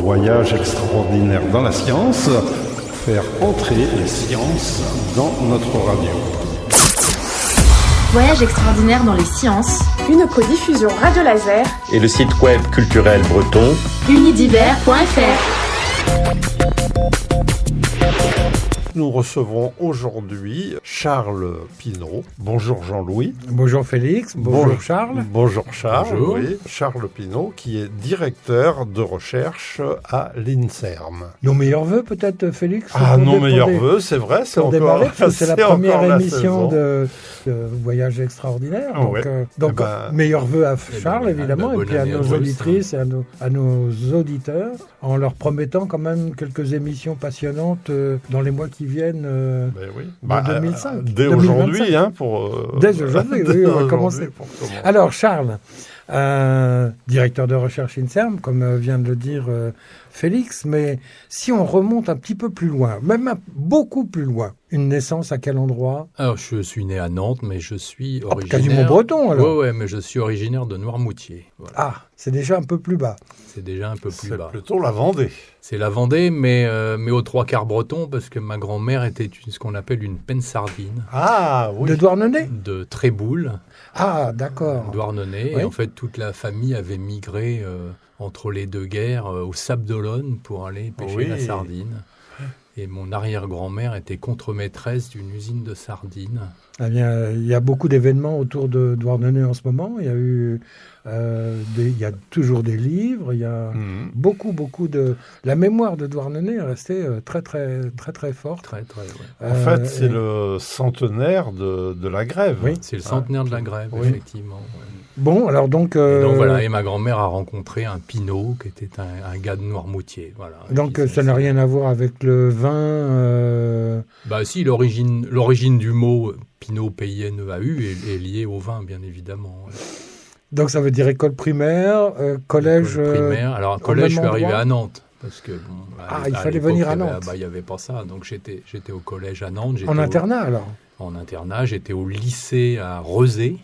voyage extraordinaire dans la science, faire entrer les sciences dans notre radio. Voyage extraordinaire dans les sciences, une codiffusion Radio Laser et le site web culturel breton unidiver.fr. Nous recevons aujourd'hui Charles Pinault. Bonjour Jean-Louis. Bonjour Félix, bonjour Charles. Bonjour Charles, Bonjour. Oui. Charles Pinault qui est directeur de recherche à l'INSERM. Nos meilleurs voeux peut-être Félix. Nos meilleurs voeux, c'est vrai, c'est encore démarrer, parce que c'est la première la émission saison. de Voyage extraordinaire. Donc, meilleurs voeux à Charles évidemment, et puis à nos auditrices et à nos auditeurs, en leur promettant quand même quelques émissions passionnantes dans les mois qui viennent de 2005. Dès aujourd'hui, Dès aujourd'hui, oui, on va commencer. Alors Charles, directeur de recherche INSERM, comme vient de le dire Félix, mais si on remonte un petit peu plus loin, même beaucoup plus loin, une naissance à quel endroit ? Alors, je suis né à Nantes, mais je suis originaire... Quasiment breton, alors. Oui, mais je suis originaire de Noirmoutier. Voilà. Ah, c'est déjà un peu plus bas. C'est déjà un peu plus bas. C'est plutôt la Vendée. C'est la Vendée, mais aux trois quarts breton, parce que ma grand-mère était ce qu'on appelle une penne-sardine. Ah, oui. De Douarnenez ? De Tréboul. Ah, d'accord. Douarnenez. Oui. Et en fait, toute la famille avait migré entre les deux guerres au Sable d'Olonne pour aller pêcher la sardine. Et mon arrière-grand-mère était contremaîtresse d'une usine de sardines. Eh bien, il y a beaucoup d'événements autour de Douarnenez en ce moment. Il y a eu, il y a toujours des livres. Il y a beaucoup de. La mémoire de Douarnenez est restée très forte. Très, ouais. En fait, c'est le centenaire de la grève. Oui. C'est le centenaire de la grève, effectivement. Ouais. Bon, alors donc... Et donc voilà, et ma grand-mère a rencontré un Pinault qui était un gars de Noirmoutier. Voilà. Donc ça n'a rien à voir avec le vin Bah si, l'origine du mot Pinault, P-I-N-E-A-U, est liée au vin, bien évidemment. Ouais. Donc ça veut dire école primaire, collège... École primaire. Alors collège, je suis arrivé à Nantes. Parce que, il fallait venir à Nantes. Il n'y avait pas ça. Donc j'étais au collège à Nantes. En internat alors ? En internat, j'étais au lycée à Rezé.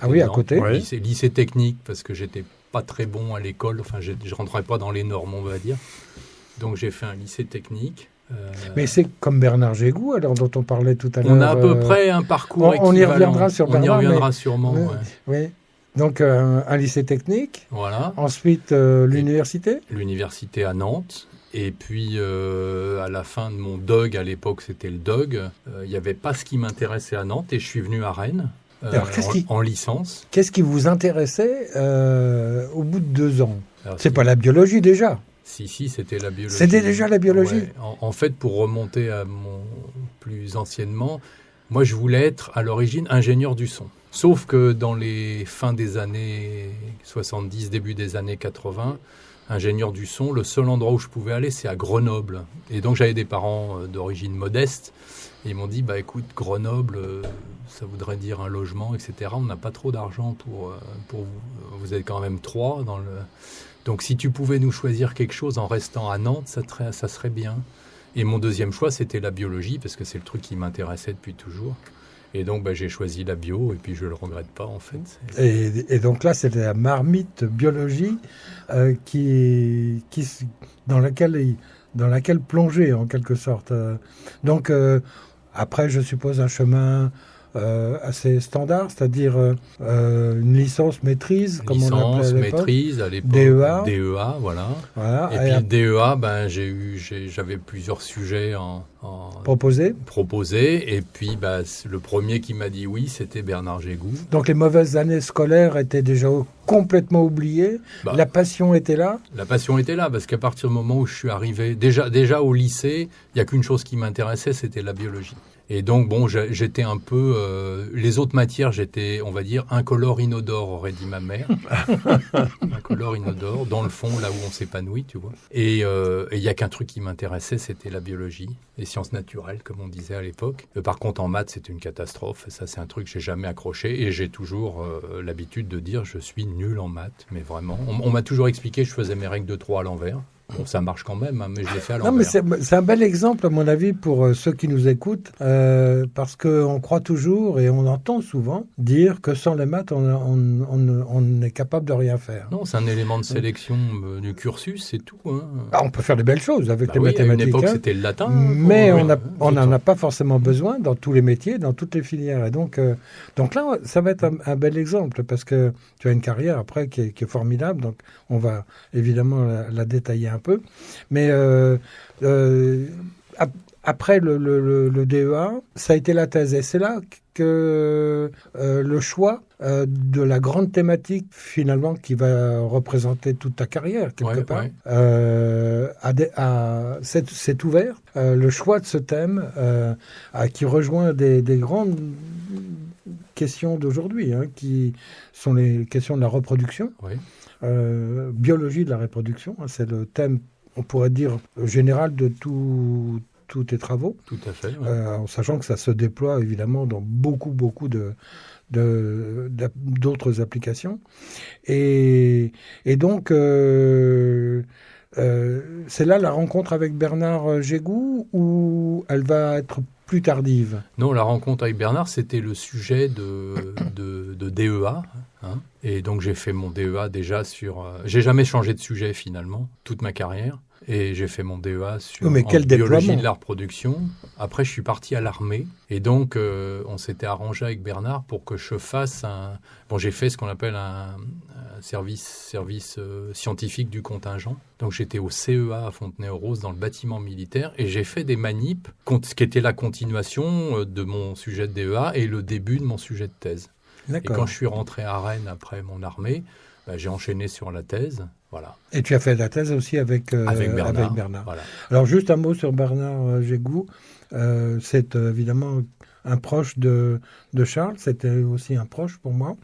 À côté. Oui. Lycée technique, parce que j'étais pas très bon à l'école, enfin je rentrais pas dans les normes, on va dire. Donc j'ai fait un lycée technique. Mais c'est comme Bernard Gégou, alors dont on parlait tout à l'heure. On a à peu près un parcours on y reviendra sur Bernard. On y reviendra sûrement, Oui. Donc un lycée technique. Voilà. Ensuite l'université. L'université à Nantes. Et puis, à la fin de mon DOG, à l'époque c'était le DOG, il n'y avait pas ce qui m'intéressait à Nantes et je suis venu à Rennes. Alors, en licence. Qu'est-ce qui vous intéressait au bout de 2 ans ? C'est pas la biologie déjà ? Si, c'était la biologie. C'était déjà la biologie ? Ouais. En fait, pour remonter à mon plus anciennement, moi je voulais être à l'origine ingénieur du son. Sauf que dans les fins des années 70, début des années 80, ingénieur du son, le seul endroit où je pouvais aller, c'est à Grenoble. Et donc j'avais des parents d'origine modeste. Et ils m'ont dit, écoute, Grenoble, ça voudrait dire un logement, etc. On n'a pas trop d'argent pour vous. Vous êtes quand même 3 dans le... Donc si tu pouvais nous choisir quelque chose en restant à Nantes, ça serait bien. Et mon deuxième choix, c'était la biologie, parce que c'est le truc qui m'intéressait depuis toujours. Et donc j'ai choisi la bio, et puis je ne le regrette pas en fait. Et donc là, c'était la marmite biologie dans laquelle plonger en quelque sorte. Donc après, je suppose un chemin assez standard, c'est-à-dire une licence maîtrise, comme on l'appelait à l'époque. Maîtrise à l'époque. DEA, voilà. Et puis le DEA, j'avais plusieurs sujets proposés. Et puis le premier qui m'a dit oui, c'était Bernard Gégou. Donc les mauvaises années scolaires étaient déjà complètement oubliées. La passion était là. La passion était là, parce qu'à partir du moment où je suis arrivé, déjà au lycée, il n'y a qu'une chose qui m'intéressait, c'était la biologie. Et donc, j'étais un peu... les autres matières, j'étais, on va dire, incolore, inodore, aurait dit ma mère. Incolore, inodore, dans le fond, là où on s'épanouit, tu vois. Et il n'y a qu'un truc qui m'intéressait, c'était la biologie, les sciences naturelles, comme on disait à l'époque. Par contre, en maths, c'était une catastrophe. Et ça, c'est un truc que j'ai jamais accroché. Et j'ai toujours l'habitude de dire, je suis nul en maths. Mais vraiment, on m'a toujours expliqué que je faisais mes règles de 3 à l'envers. Bon, ça marche quand même, mais je l'ai fait à Non, l'envers. mais c'est un bel exemple, à mon avis, pour ceux qui nous écoutent, parce qu'on croit toujours et on entend souvent dire que sans les maths, on est capable de rien faire. Non, c'est un élément de sélection du cursus, c'est tout. Hein. On peut faire de belles choses avec les À mathématiques. une époque, c'était le latin. Mais on n'en a pas forcément besoin dans tous les métiers, dans toutes les filières. Et donc là, ça va être un bel exemple, parce que tu as une carrière après qui est formidable. Donc on va évidemment la détailler un peu. Mais après le DEA, ça a été la thèse. Et c'est là que le choix de la grande thématique, finalement, qui va représenter toute ta carrière, quelque part, s'est ouvert. Le choix de ce thème, qui rejoint des grandes questions d'aujourd'hui, qui sont les questions de la reproduction. Oui. Biologie de la reproduction, c'est le thème, on pourrait dire, général de tous tes travaux. Tout à fait. En sachant que ça se déploie évidemment dans beaucoup d'autres applications. Et donc, c'est là la rencontre avec Bernard Gégou, ou elle va être plus tardive? Non, la rencontre avec Bernard, c'était le sujet de DEA. Hein. Et donc, j'ai fait mon DEA déjà sur... j'ai jamais changé de sujet, finalement, toute ma carrière. Et j'ai fait mon DEA sur biologie de la reproduction. Après, je suis parti à l'armée. Et donc, on s'était arrangé avec Bernard pour que je fasse un... Bon, j'ai fait ce qu'on appelle un service scientifique du contingent. Donc, j'étais au CEA à Fontenay-aux-Roses dans le bâtiment militaire. Et j'ai fait des manips qui étaient la continuation de mon sujet de DEA et le début de mon sujet de thèse. D'accord. Et quand je suis rentré à Rennes après mon armée, j'ai enchaîné sur la thèse. Voilà. Et tu as fait la thèse aussi avec Bernard. Voilà. Alors, juste un mot sur Bernard Gégou. C'est évidemment un proche de Charles. C'était aussi un proche pour moi.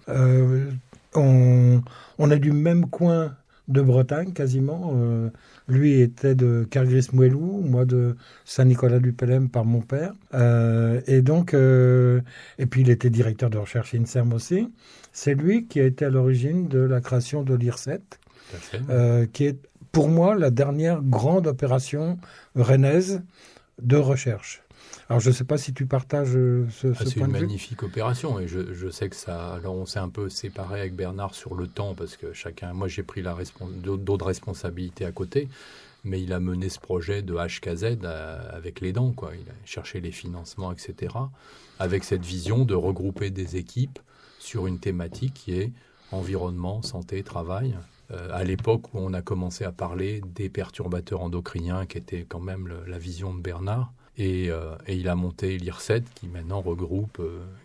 On est du même coin de Bretagne, quasiment. Lui était de Cargris-Moellou, moi de Saint-Nicolas-du-Pélem par mon père. Et puis il était directeur de recherche INSERM aussi. C'est lui qui a été à l'origine de la création de l'IRSET, qui est pour moi la dernière grande opération rennaise de recherche. Alors, je ne sais pas si tu partages ce point de vue. C'est une magnifique opération, et je sais que ça... Alors, on s'est un peu séparés avec Bernard sur le temps, parce que moi, j'ai pris d'autres responsabilités à côté, mais il a mené ce projet de HKZ avec les dents, quoi. Il a cherché les financements, etc., avec cette vision de regrouper des équipes sur une thématique qui est environnement, santé, travail. À l'époque où on a commencé à parler des perturbateurs endocriniens, qui était quand même la vision de Bernard. Et il a monté l'IRSET, qui maintenant regroupe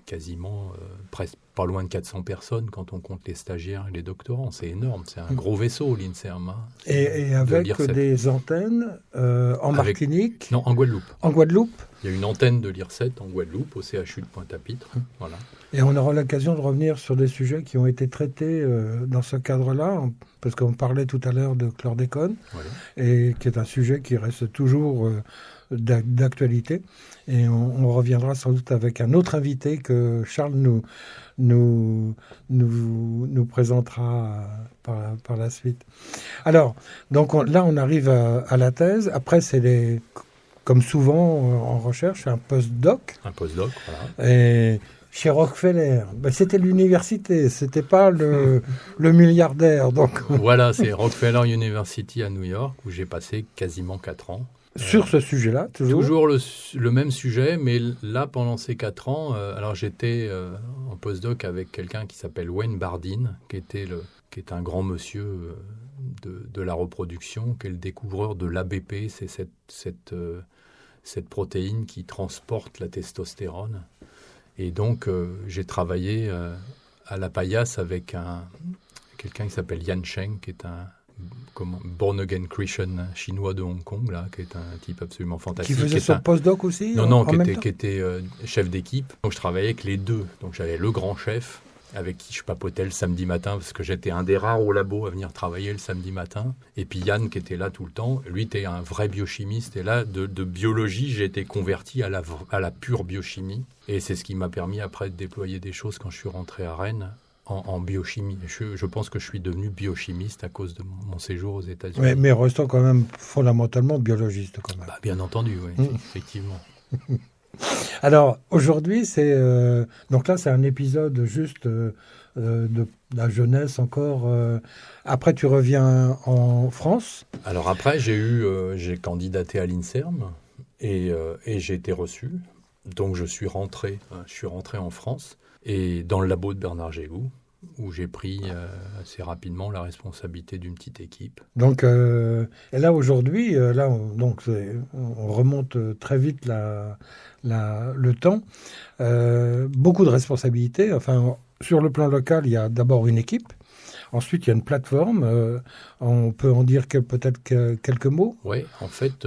quasiment presque pas loin de 400 personnes quand on compte les stagiaires et les doctorants. C'est énorme, c'est un gros vaisseau, l'INSERM. Et avec des antennes en Martinique? Non, en Guadeloupe. En Guadeloupe? Il y a une antenne de l'IRSET en Guadeloupe, au CHU de Pointe-à-Pitre. Voilà. Et on aura l'occasion de revenir sur des sujets qui ont été traités dans ce cadre-là, parce qu'on parlait tout à l'heure de chlordécone, et qui est un sujet qui reste toujours d'actualité. Et on reviendra sans doute avec un autre invité que Charles nous présentera par la suite. Alors, donc là, on arrive à la thèse. Après, c'est comme souvent en recherche, un post-doc. Un post-doc, voilà. Et chez Rockefeller, c'était l'université, c'était pas le milliardaire. Donc. Voilà, c'est Rockefeller University à New York, où j'ai passé quasiment 4 ans. Sur ce sujet-là, toujours Toujours le même sujet, mais là, pendant ces 4 ans, alors j'étais en postdoc avec quelqu'un qui s'appelle Wayne Bardeen, qui est un grand monsieur de la reproduction, qui est le découvreur de l'ABP, c'est cette protéine qui transporte la testostérone. Et donc, j'ai travaillé à la paillasse avec quelqu'un qui s'appelle Yan Cheng, qui est un born again Christian chinois de Hong Kong, là, qui est un type absolument fantastique. Qui faisait son postdoc aussi? Non, qui était chef d'équipe. Donc, je travaillais avec les deux. Donc, j'avais le grand chef, avec qui je papotais le samedi matin, parce que j'étais un des rares au labo à venir travailler le samedi matin. Et puis Yann, qui était là tout le temps, lui était un vrai biochimiste. Et là, de biologie, j'ai été converti à la pure biochimie. Et c'est ce qui m'a permis après de déployer des choses quand je suis rentré à Rennes, en biochimie. Je pense que je suis devenu biochimiste à cause de mon séjour aux États-Unis. Mais restons quand même fondamentalement biologiste quand même. Bien entendu, oui, effectivement. Alors aujourd'hui, donc là c'est un épisode juste de la jeunesse encore. Après, tu reviens en France. Alors après, j'ai candidaté à l'INSERM et j'ai été reçu. Donc je suis rentré en France et dans le labo de Bernard Gégou, où j'ai pris assez rapidement la responsabilité d'une petite équipe. Donc, et là aujourd'hui, on remonte très vite le temps. Beaucoup de responsabilités. Enfin, sur le plan local, il y a d'abord une équipe. Ensuite, il y a une plateforme. On peut en dire peut-être quelques mots. Oui, en fait,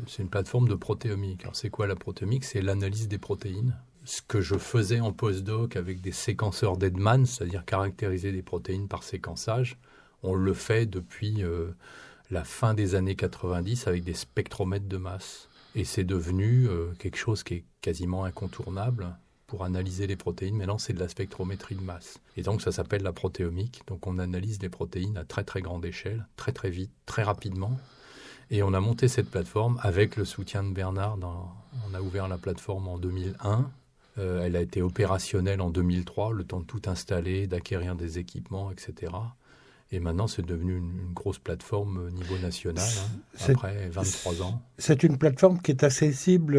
c'est une plateforme de protéomique. Alors, c'est quoi la protéomique ? C'est l'analyse des protéines. Ce que je faisais en postdoc avec des séquenceurs d'Edman, c'est-à-dire caractériser des protéines par séquençage, on le fait depuis la fin des années 90 avec des spectromètres de masse. Et c'est devenu quelque chose qui est quasiment incontournable pour analyser les protéines. Maintenant, c'est de la spectrométrie de masse. Et donc, ça s'appelle la protéomique. Donc, on analyse les protéines à très, très grande échelle, très, très vite, très rapidement. Et on a monté cette plateforme avec le soutien de Bernard. On a ouvert la plateforme en 2001. Elle a été opérationnelle en 2003, le temps de tout installer, d'acquérir des équipements, etc. Et maintenant, c'est devenu une grosse plateforme au niveau national, après 23 ans. C'est une plateforme qui est accessible...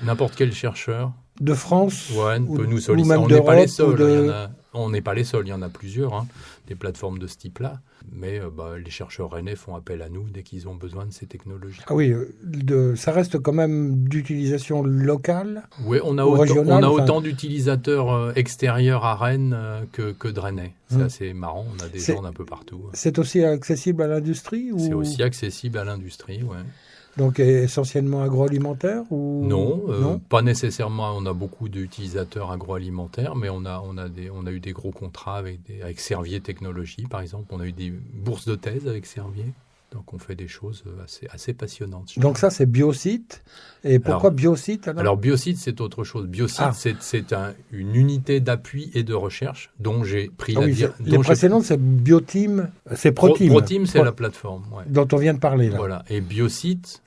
N'importe quel chercheur. De France peut nous solliciter. On n'est pas les seuls. On n'est pas les seuls, il y en a plusieurs, des plateformes de ce type-là. Mais les chercheurs rennais font appel à nous dès qu'ils ont besoin de ces technologies. Ah oui, ça reste quand même d'utilisation locale. Oui, on a autant d'utilisateurs extérieurs à Rennes que de Rennais. C'est assez marrant, on a des gens d'un peu partout. C'est aussi accessible à l'industrie ou... C'est aussi accessible à l'industrie, oui. Donc essentiellement agroalimentaire ou... Non, pas nécessairement. On a beaucoup d'utilisateurs agroalimentaires, mais on a eu des gros contrats avec Servier Technologies, par exemple. On a eu des bourses de thèse avec Servier. Donc on fait des choses assez passionnantes. Donc ça, c'est Biosite. Et pourquoi Biosite alors Biosite, c'est autre chose. Biosite, c'est une unité d'appui et de recherche dont j'ai pris les précédentes, c'est Bioteam, c'est Proteam. Proteam, c'est la plateforme. Ouais. Dont on vient de parler là. Voilà. Et Biosite,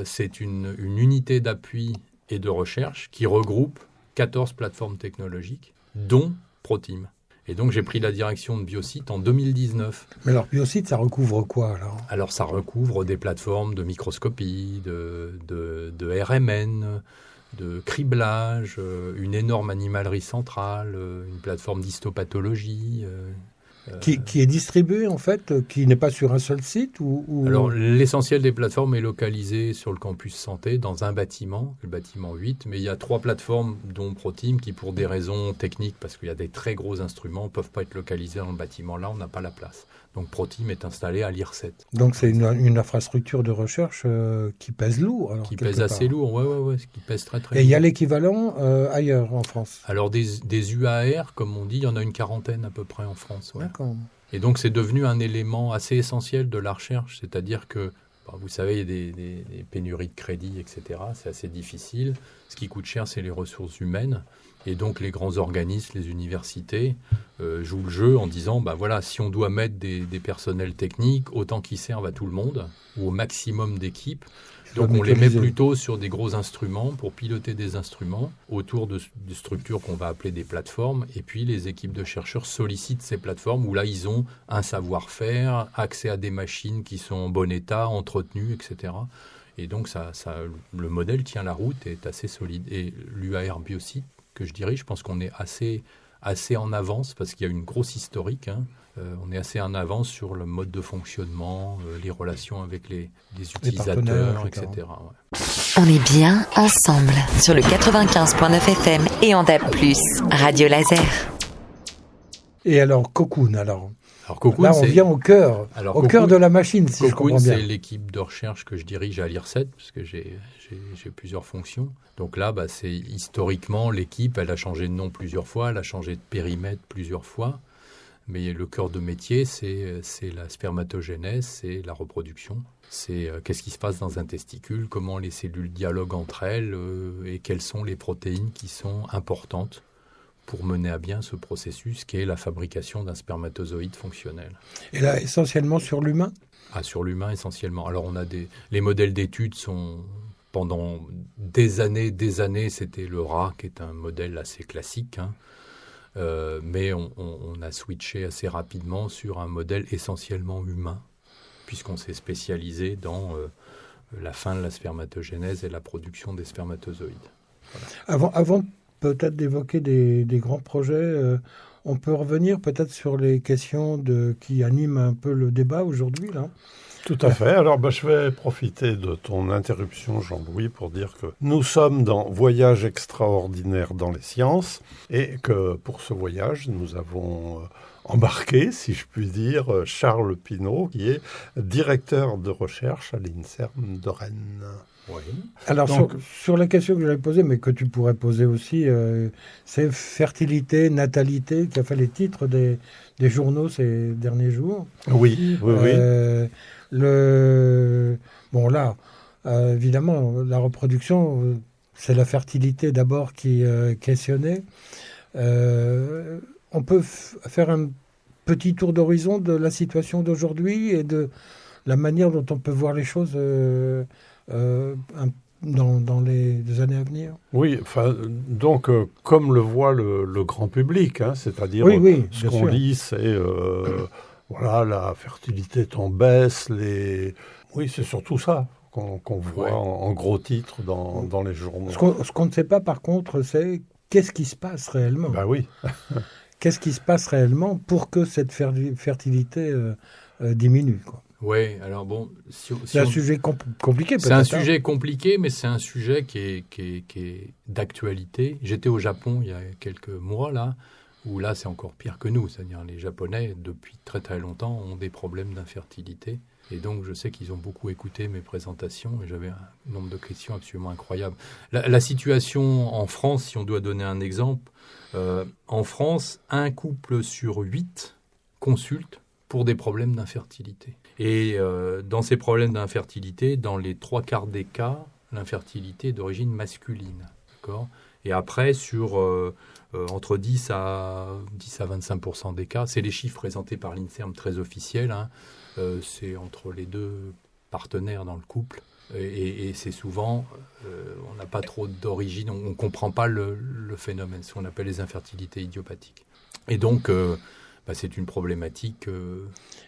c'est une unité d'appui et de recherche qui regroupe 14 plateformes technologiques, dont Proteam. Et donc, j'ai pris la direction de Biosite en 2019. Mais alors, Biosite, ça recouvre quoi, alors, ça recouvre des plateformes de microscopie, de RMN, de criblage, une énorme animalerie centrale, une plateforme d'histopathologie... Qui est distribué, en fait, qui n'est pas sur un seul site ou... Alors, l'essentiel des plateformes est localisé sur le campus santé, dans un bâtiment, le bâtiment 8, mais il y a 3 plateformes, dont Proteam, qui, pour des raisons techniques, parce qu'il y a des très gros instruments, ne peuvent pas être localisés dans le bâtiment. Là, on n'a pas la place. Donc, Proteam est installé à l'IRSET. Donc, c'est une infrastructure de recherche qui pèse lourd, alors, qui pèse assez lourd, oui, qui pèse très, très lourd. Et il y a l'équivalent ailleurs, en France? Alors, des UAR, comme on dit, il y en a une quarantaine à peu près en France. Ouais. D'accord. Et donc, c'est devenu un élément assez essentiel de la recherche, c'est-à-dire que, vous savez, il y a des pénuries de crédit, etc. C'est assez difficile. Ce qui coûte cher, c'est les ressources humaines. Et donc, les grands organismes, les universités, jouent le jeu en disant, si on doit mettre des personnels techniques, autant qu'ils servent à tout le monde, ou au maximum d'équipes. Donc, on les met plutôt sur des gros instruments pour piloter des instruments autour de structures qu'on va appeler des plateformes. Et puis, les équipes de chercheurs sollicitent ces plateformes où là, ils ont un savoir-faire, accès à des machines qui sont en bon état, entretenues, etc. Et donc, le modèle tient la route et est assez solide. Et l'UAR Biosite que je dirige, je pense qu'on est assez en avance parce qu'il y a une grosse historique. On est assez en avance sur le mode de fonctionnement, les relations avec les utilisateurs, etc. Ouais. On est bien ensemble sur le 95.9 FM et en DAB+, Radio Laser. Et alors, Cocoon, alors Cocoon, là, on vient au cœur de la machine, si je comprends bien. C'est l'équipe de recherche que je dirige à l'IRSET, parce que j'ai plusieurs fonctions. Donc là, c'est historiquement, l'équipe, elle a changé de nom plusieurs fois, elle a changé de périmètre plusieurs fois. Mais le cœur de métier, c'est la spermatogénèse, c'est la reproduction. C'est qu'est-ce qui se passe dans un testicule, comment les cellules dialoguent entre elles et quelles sont les protéines qui sont importantes pour mener à bien ce processus qui est la fabrication d'un spermatozoïde fonctionnel. Et là, essentiellement sur l'humain ? Sur l'humain essentiellement. Alors on a les modèles d'études sont pendant des années, c'était le rat qui est un modèle assez classique, mais on a switché assez rapidement sur un modèle essentiellement humain, puisqu'on s'est spécialisé dans la fin de la spermatogénèse et la production des spermatozoïdes. Voilà. Avant peut-être d'évoquer des grands projets, on peut revenir peut-être sur les questions qui animent un peu le débat aujourd'hui, là. Tout à fait. Alors, je vais profiter de ton interruption, Jean-Louis, pour dire que nous sommes dans Voyage extraordinaire dans les sciences et que pour ce voyage, nous avons embarqué, si je puis dire, Charles Pinault, qui est directeur de recherche à l'INSERM de Rennes. Oui. Alors, donc, sur la question que j'avais posée, mais que tu pourrais poser aussi, c'est fertilité, natalité, qui a fait les titres des journaux ces derniers jours. Oui. Bon, là, évidemment, la reproduction, c'est la fertilité d'abord qui est questionnée. On peut faire un petit tour d'horizon de la situation d'aujourd'hui et de la manière dont on peut voir les choses dans les années à venir. Oui, donc comme le voit le grand public, c'est-à-dire ce qu'on lit, c'est la fertilité est en baisse, oui, c'est surtout ça qu'on voit en gros titres dans les journaux. Ce qu'on ne sait pas par contre, c'est qu'est-ce qui se passe réellement. Ben oui. Qu'est-ce qui se passe réellement pour que cette fertilité diminue, quoi. Oui, alors bon... c'est un sujet compliqué, peut-être. C'est un sujet compliqué, mais c'est un sujet qui est d'actualité. J'étais au Japon il y a quelques mois, là, où là, c'est encore pire que nous. C'est-à-dire les Japonais, depuis très très longtemps, ont des problèmes d'infertilité. Et donc, je sais qu'ils ont beaucoup écouté mes présentations et j'avais un nombre de questions absolument incroyables. La situation en France, si on doit donner un exemple, en France, 1 couple sur 8 consulte pour des problèmes d'infertilité. Et dans ces problèmes d'infertilité, dans les 3/4 des cas, l'infertilité est d'origine masculine. D'accord ? Et après, sur entre 10 à 25% des cas, c'est les chiffres présentés par l'INSERM très officiels, c'est entre les deux partenaires dans le couple. Et c'est souvent, on n'a pas trop d'origine, on ne comprend pas le phénomène, ce qu'on appelle les infertilités idiopathiques. Et donc, c'est une problématique...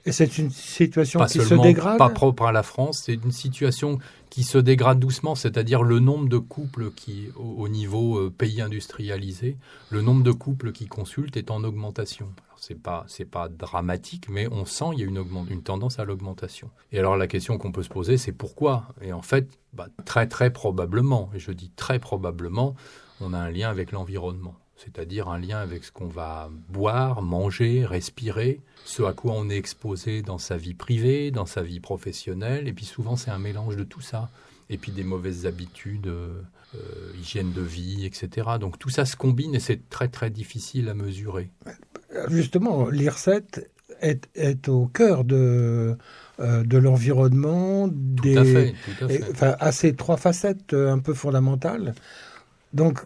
et c'est une situation qui se dégrade ? Pas propre à la France, c'est une situation qui se dégrade doucement, c'est-à-dire le nombre de couples qui, au niveau pays industrialisé, le nombre de couples qui consultent est en augmentation. Alors, c'est pas dramatique, mais on sent qu'il y a une tendance à l'augmentation. Et alors la question qu'on peut se poser, c'est pourquoi ? Et en fait, très très probablement, et je dis très probablement, on a un lien avec l'environnement. C'est-à-dire un lien avec ce qu'on va boire, manger, respirer, ce à quoi on est exposé dans sa vie privée, dans sa vie professionnelle. Et puis souvent, c'est un mélange de tout ça. Et puis des mauvaises habitudes, hygiène de vie, etc. Donc tout ça se combine et c'est très, très difficile à mesurer. Justement, l'IRSET est au cœur de l'environnement. Tout à fait. À ces 3 facettes un peu fondamentales. Donc,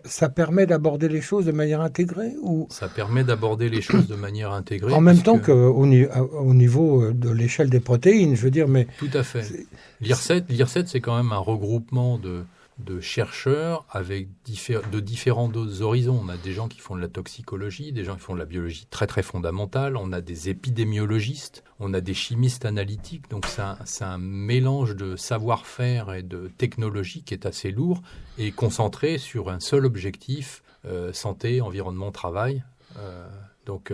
ça permet d'aborder les choses de manière intégrée ou... Ça permet d'aborder les choses de manière intégrée. En même temps qu'au niveau de l'échelle des protéines, je veux dire, mais... Tout à fait. L'IRSET, c'est quand même un regroupement de chercheurs avec de différents horizons. On a des gens qui font de la toxicologie, des gens qui font de la biologie très très fondamentale, on a des épidémiologistes, on a des chimistes analytiques, donc c'est un mélange de savoir-faire et de technologie qui est assez lourd et concentré sur un seul objectif, santé, environnement, travail. Donc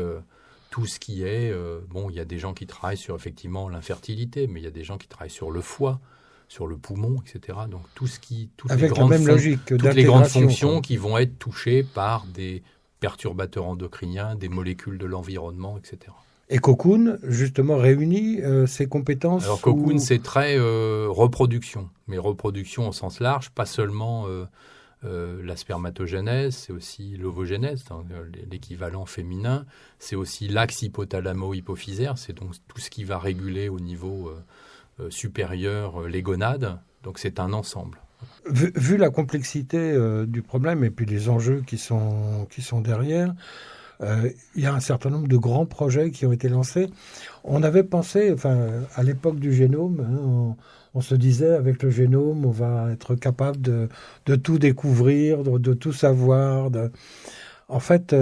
tout ce qui est... il y a des gens qui travaillent sur effectivement l'infertilité, mais il y a des gens qui travaillent sur le foie, sur le poumon, etc. Donc toutes les grandes fonctions qui vont être touchées par des perturbateurs endocriniens, des molécules de l'environnement, etc. Et Cocoon, justement, réunit ces compétences. Alors Cocoon, c'est très reproduction, mais reproduction au sens large, pas seulement la spermatogénèse, c'est aussi l'ovogénèse, l'équivalent féminin, c'est aussi l'axe hypothalamo-hypophysaire, c'est donc tout ce qui va réguler au niveau supérieur les gonades, donc c'est un ensemble. Vu la complexité du problème et puis les enjeux qui sont derrière, il y a un certain nombre de grands projets qui ont été lancés. On avait pensé, à l'époque du génome, on se disait avec le génome, on va être capable de tout découvrir, de tout savoir. En fait,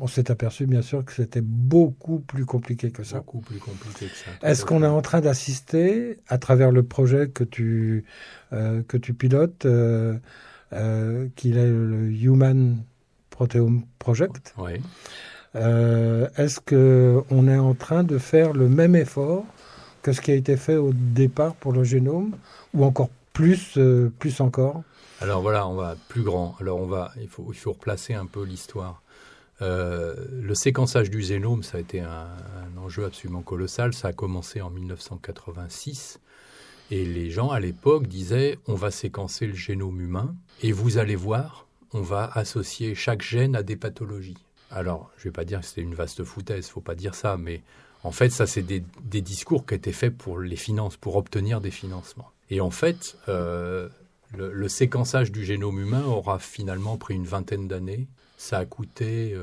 on s'est aperçu bien sûr que c'était beaucoup plus compliqué que ça. Beaucoup plus compliqué que ça. Est-ce qu'on est en train d'assister, à travers le projet que tu pilotes, qu'il est le Human Proteome Project? Oui. Est-ce qu'on est en train de faire le même effort que ce qui a été fait au départ pour le génome, ou encore plus encore? Alors voilà, on va plus grand. Alors il faut replacer un peu l'histoire. Le séquençage du génome, ça a été un enjeu absolument colossal. Ça a commencé en 1986. Et les gens, à l'époque, disaient « on va séquencer le génome humain et vous allez voir, on va associer chaque gène à des pathologies. » Alors, je ne vais pas dire que c'était une vaste foutaise, il ne faut pas dire ça, mais en fait, ça, c'est des discours qui étaient faits pour les finances, pour obtenir des financements. Et en fait, le séquençage du génome humain aura finalement pris une vingtaine d'années. Ça a coûté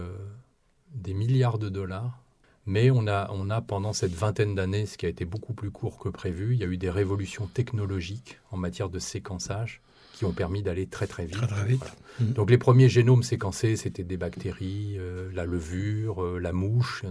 des milliards de dollars. Mais on a pendant cette vingtaine d'années, ce qui a été beaucoup plus court que prévu, il y a eu des révolutions technologiques en matière de séquençage qui ont permis d'aller très très vite. Très vite. Voilà. Donc les premiers génomes séquencés, c'était des bactéries, la levure, la mouche,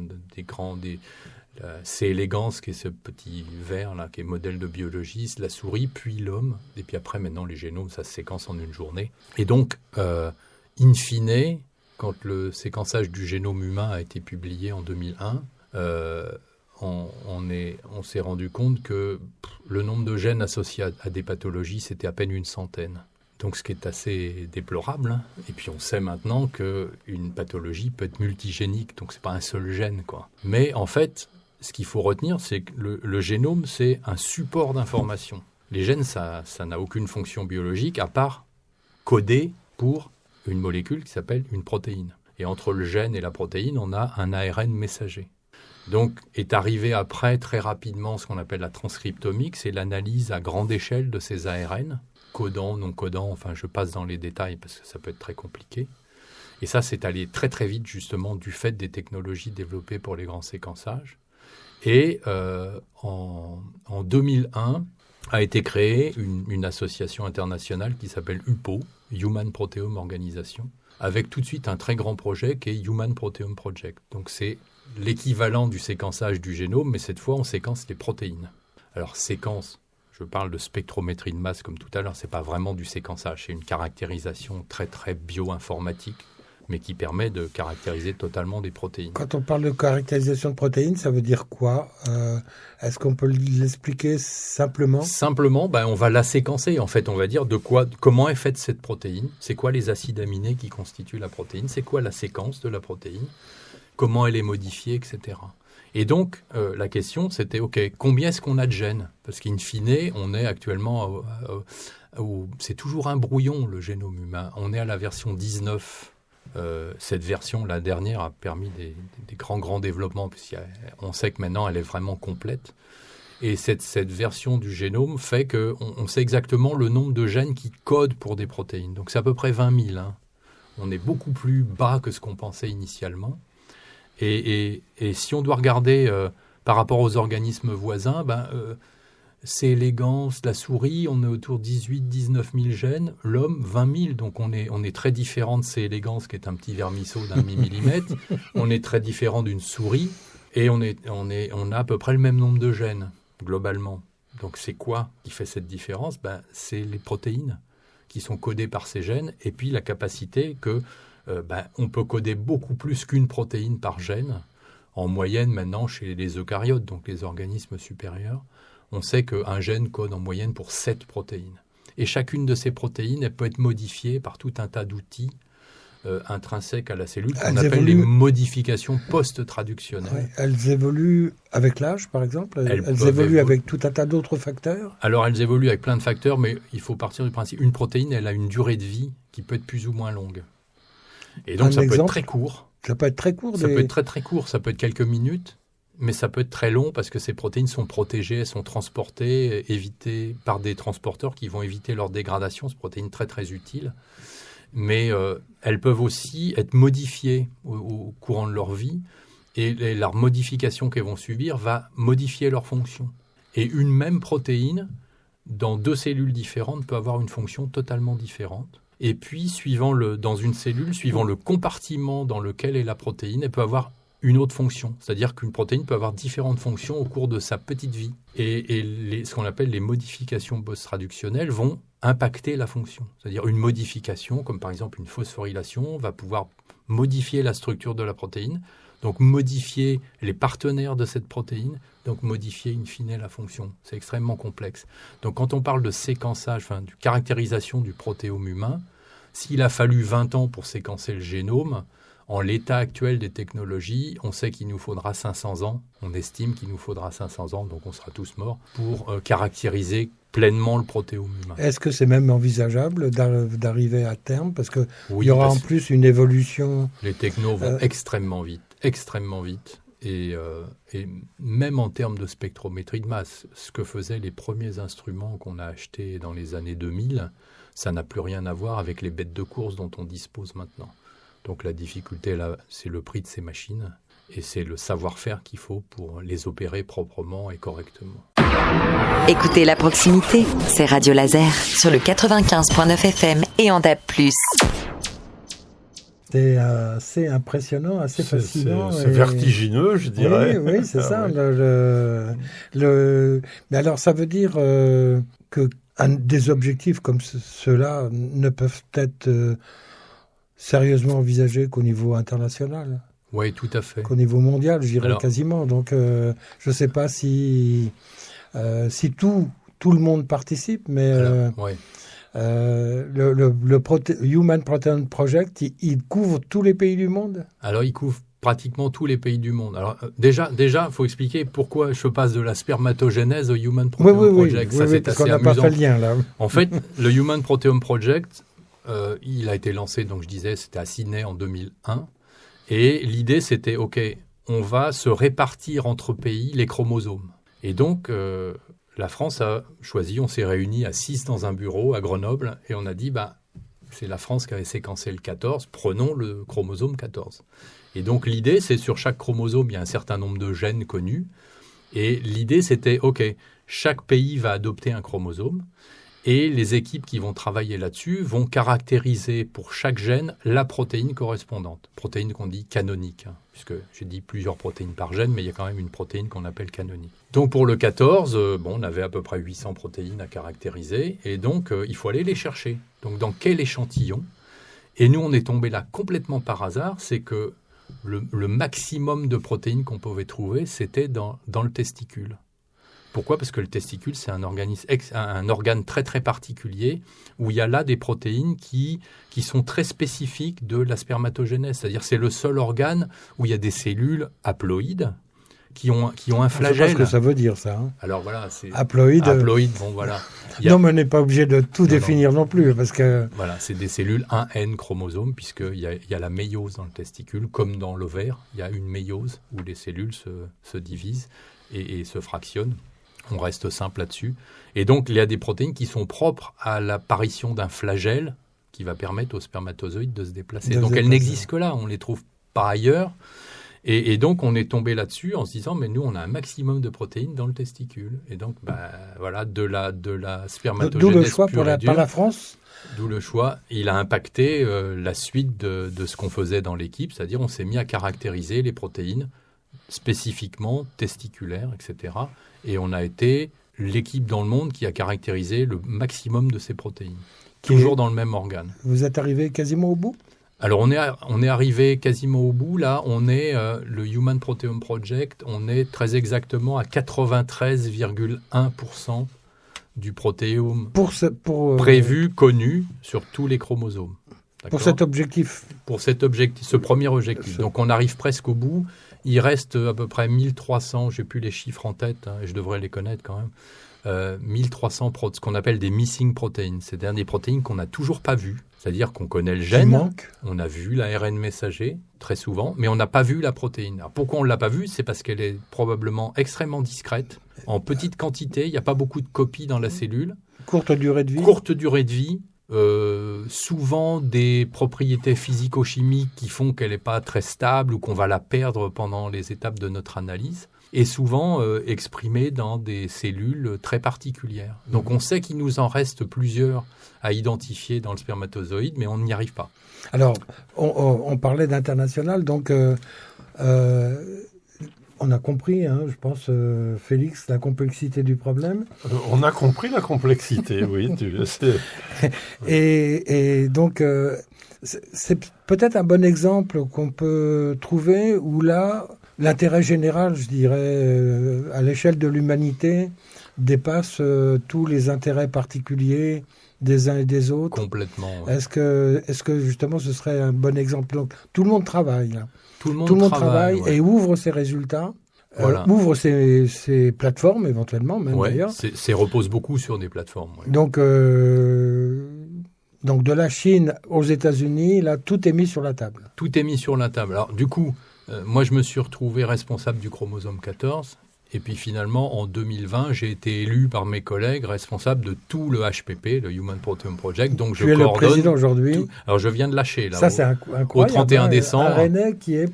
C. elegans, qui est ce petit ver là, qui est modèle de biologie, la souris, puis l'homme. Et puis après, maintenant, les génomes, ça se séquence en une journée. Et donc, in fine, quand le séquençage du génome humain a été publié en 2001, on s'est rendu compte que le nombre de gènes associés à des pathologies, c'était à peine une centaine. Donc ce qui est assez déplorable. Hein. Et puis on sait maintenant qu'une pathologie peut être multigénique, donc ce n'est pas un seul gène, quoi. Mais en fait, ce qu'il faut retenir, c'est que le génome, c'est un support d'information. Les gènes, ça n'a aucune fonction biologique à part coder pour une molécule qui s'appelle une protéine. Et entre le gène et la protéine, on a un ARN messager. Donc est arrivé après très rapidement ce qu'on appelle la transcriptomique, c'est l'analyse à grande échelle de ces ARN, codant, non codant, enfin je passe dans les détails parce que ça peut être très compliqué. Et ça, c'est allé très très vite justement du fait des technologies développées pour les grands séquençages. Et en 2001 a été créée une association internationale qui s'appelle HUPO, Human Proteome Organization, avec tout de suite un très grand projet qui est Human Proteome Project. Donc c'est l'équivalent du séquençage du génome, mais cette fois on séquence les protéines. Alors séquence, je parle de spectrométrie de masse comme tout à l'heure, c'est pas vraiment du séquençage, c'est une caractérisation très très bio-informatique, mais qui permet de caractériser totalement des protéines. Quand on parle de caractérisation de protéines, ça veut dire quoi ? Est-ce qu'on peut l'expliquer simplement ? Simplement, on va la séquencer. En fait, on va dire comment est faite cette protéine, c'est quoi les acides aminés qui constituent la protéine, c'est quoi la séquence de la protéine, comment elle est modifiée, etc. Et donc, la question, c'était, combien est-ce qu'on a de gènes ? Parce qu'in fine, on est actuellement... c'est toujours un brouillon, le génome humain. On est à la version 19. Cette version, la dernière, a permis des grands développements, puisqu'on sait que maintenant, elle est vraiment complète. Et cette version du génome fait qu'on sait exactement le nombre de gènes qui codent pour des protéines. Donc, c'est à peu près 20 000. Hein. On est beaucoup plus bas que ce qu'on pensait initialement. Et si on doit regarder par rapport aux organismes voisins, C. elegans, la souris, on est autour de 18-19 000 gènes. L'homme, 20 000. Donc on est très différent de C. elegans, qui est un petit vermisseau d'un demi-millimètre. On est très différent d'une souris. Et on a à peu près le même nombre de gènes, globalement. Donc c'est quoi qui fait cette différence ? C'est les protéines qui sont codées par ces gènes. Et puis la capacité que... on peut coder beaucoup plus qu'une protéine par gène. En moyenne, maintenant, chez les eucaryotes, donc les organismes supérieurs, on sait qu'un gène code en moyenne pour 7 protéines. Et chacune de ces protéines, elle peut être modifiée par tout un tas d'outils intrinsèques à la cellule qu'on appelle les modifications post-traductionnelles. Ouais, elles évoluent avec l'âge, par exemple ? Elles évoluent avec tout un tas d'autres facteurs ? Alors, elles évoluent avec plein de facteurs, mais il faut partir du principe une protéine, elle a une durée de vie qui peut être plus ou moins longue. Et donc, ça peut être très court. Ça peut être très court. Ça peut être très très court, ça peut être quelques minutes, mais ça peut être très long parce que ces protéines sont protégées, elles sont transportées, évitées par des transporteurs qui vont éviter leur dégradation. C'est une protéine très très utile. Mais elles peuvent aussi être modifiées au courant de leur vie et leur modification qu'elles vont subir va modifier leur fonction. Et une même protéine, dans 2 cellules différentes, peut avoir une fonction totalement différente. Et puis, dans une cellule, suivant le compartiment dans lequel est la protéine, elle peut avoir une autre fonction. C'est-à-dire qu'une protéine peut avoir différentes fonctions au cours de sa petite vie. Et ce qu'on appelle les modifications post-traductionnelles vont impacter la fonction. C'est-à-dire une modification, comme par exemple une phosphorylation, va pouvoir modifier la structure de la protéine, donc modifier les partenaires de cette protéine, donc modifier in fine la fonction. C'est extrêmement complexe. Donc quand on parle de séquençage, de caractérisation du protéome humain, s'il a fallu 20 ans pour séquencer le génome, en l'état actuel des technologies, on sait qu'il nous faudra 500 ans. On estime qu'il nous faudra 500 ans, donc on sera tous morts, pour caractériser pleinement le protéome humain. Est-ce que c'est même envisageable d'arriver à terme? Parce qu'il y aura en plus une évolution... Les technos vont extrêmement vite. Et même en termes de spectrométrie de masse, ce que faisaient les premiers instruments qu'on a achetés dans les années 2000, ça n'a plus rien à voir avec les bêtes de course dont on dispose maintenant. Donc la difficulté, là, c'est le prix de ces machines et c'est le savoir-faire qu'il faut pour les opérer proprement et correctement. Écoutez la proximité, c'est Radio Laser sur le 95.9 FM et en DAB+. C'est assez impressionnant, assez fascinant. C'est vertigineux, je dirais. Oui, c'est ça. Mais alors, ça veut dire que des objectifs comme ceux-là ne peuvent être sérieusement envisagés qu'au niveau international. Oui, tout à fait. Qu'au niveau mondial, je dirais quasiment. Donc, je ne sais pas si tout le monde participe, mais le Human Proteome Project, il couvre tous les pays du monde? Alors, il couvre pratiquement tous les pays du monde. Alors, déjà, il faut expliquer pourquoi je passe de la spermatogénèse au Human Proteome Project. Ça, c'est assez amusant. Parce qu'on n'a pas fait le lien, là. En fait, le Human Proteome Project, il a été lancé, donc je disais, c'était à Sydney en 2001. Et l'idée, c'était, OK, on va se répartir entre pays les chromosomes. Et donc, la France a choisi, on s'est réunis à 6 dans un bureau à Grenoble, et on a dit, c'est la France qui avait séquencé le 14, prenons le chromosome 14. Et donc, l'idée, c'est sur chaque chromosome, il y a un certain nombre de gènes connus. Et l'idée, c'était, OK, chaque pays va adopter un chromosome, et les équipes qui vont travailler là-dessus vont caractériser pour chaque gène la protéine correspondante. Protéine qu'on dit canonique, puisque j'ai dit plusieurs protéines par gène, mais il y a quand même une protéine qu'on appelle canonique. Donc pour le 14, on avait à peu près 800 protéines à caractériser, et donc il faut aller les chercher. Donc dans quel échantillon? Et nous, on est tombé là complètement par hasard, c'est que le maximum de protéines qu'on pouvait trouver, c'était dans le testicule. Pourquoi? Parce que le testicule, c'est un organe très très particulier où il y a là des protéines qui sont très spécifiques de la spermatogénèse. C'est-à-dire c'est le seul organe où il y a des cellules haploïdes qui ont un flagelle. Je sais pas ce que ça veut dire, ça. Hein. Alors voilà, c'est haploïde. Bon voilà. Non, mais on n'est pas obligé de tout définir non plus, parce que. Voilà, c'est des cellules 1N chromosomes, puisqu'il y a la méiose dans le testicule, comme dans l'ovaire, il y a une méiose où les cellules se divisent et se fractionnent. On reste simple là-dessus. Et donc, il y a des protéines qui sont propres à l'apparition d'un flagelle qui va permettre aux spermatozoïdes de se déplacer. Donc, elles n'existent que là, on ne les trouve pas ailleurs. Et donc, on est tombé là-dessus en se disant, mais nous, on a un maximum de protéines dans le testicule. Et donc, voilà, de la spermatogénèse d'où le choix par la France. D'où le choix. Il a impacté la suite de ce qu'on faisait dans l'équipe, c'est-à-dire on s'est mis à caractériser les protéines spécifiquement testiculaires, etc. Et on a été l'équipe dans le monde qui a caractérisé le maximum de ces protéines, toujours dans le même organe. Vous êtes arrivé quasiment au bout? Alors, on est arrivé quasiment au bout. Là, on est le Human Proteome Project, on est très exactement à 93,1% du protéome prévu, connu sur tous les chromosomes. Pour cet objectif? Pour ce premier objectif. Donc, on arrive presque au bout. Il reste à peu près 1300, je n'ai plus les chiffres en tête, je devrais les connaître quand même, 1300 ce qu'on appelle des missing proteins, c'est-à-dire des protéines qu'on n'a toujours pas vues. C'est-à-dire qu'on connaît le gène, on a vu l'ARN messager très souvent, mais on n'a pas vu la protéine. Alors pourquoi on ne l'a pas vue ? C'est parce qu'elle est probablement extrêmement discrète, en petite quantité, il n'y a pas beaucoup de copies dans la cellule. Courte durée de vie. Courte durée de vie, souvent des propriétés physico-chimiques qui font qu'elle n'est pas très stable ou qu'on va la perdre pendant les étapes de notre analyse. Et souvent exprimée dans des cellules très particulières. Donc on sait qu'il nous en reste plusieurs à identifier dans le spermatozoïde, mais on n'y arrive pas. Alors, on parlait d'international, donc on a compris, hein, je pense, Félix, la complexité du problème. On a compris la complexité, oui. Et donc, c'est peut-être un bon exemple qu'on peut trouver où là, l'intérêt général, je dirais, à l'échelle de l'humanité, dépasse tous les intérêts particuliers des uns et des autres. Complètement. Ouais. Est-ce que justement ce serait un bon exemple ? Donc, tout le monde travaille. Là. Tout le monde travaille ouais. Et ouvre ses résultats, voilà. Ouvre ses plateformes éventuellement, même d'ailleurs. C'est repose beaucoup sur des plateformes. Ouais. Donc de la Chine aux États-Unis, là, tout est mis sur la table. Tout est mis sur la table. Alors du coup, moi je me suis retrouvé responsable du chromosome 14. Et puis finalement, en 2020, j'ai été élu par mes collègues responsable de tout le HPP, le Human Proteome Project. Donc je coordonne. Tu es le président aujourd'hui. Alors je viens de lâcher là. Ça c'est incroyable. Au 31 décembre. Un Rennais qui est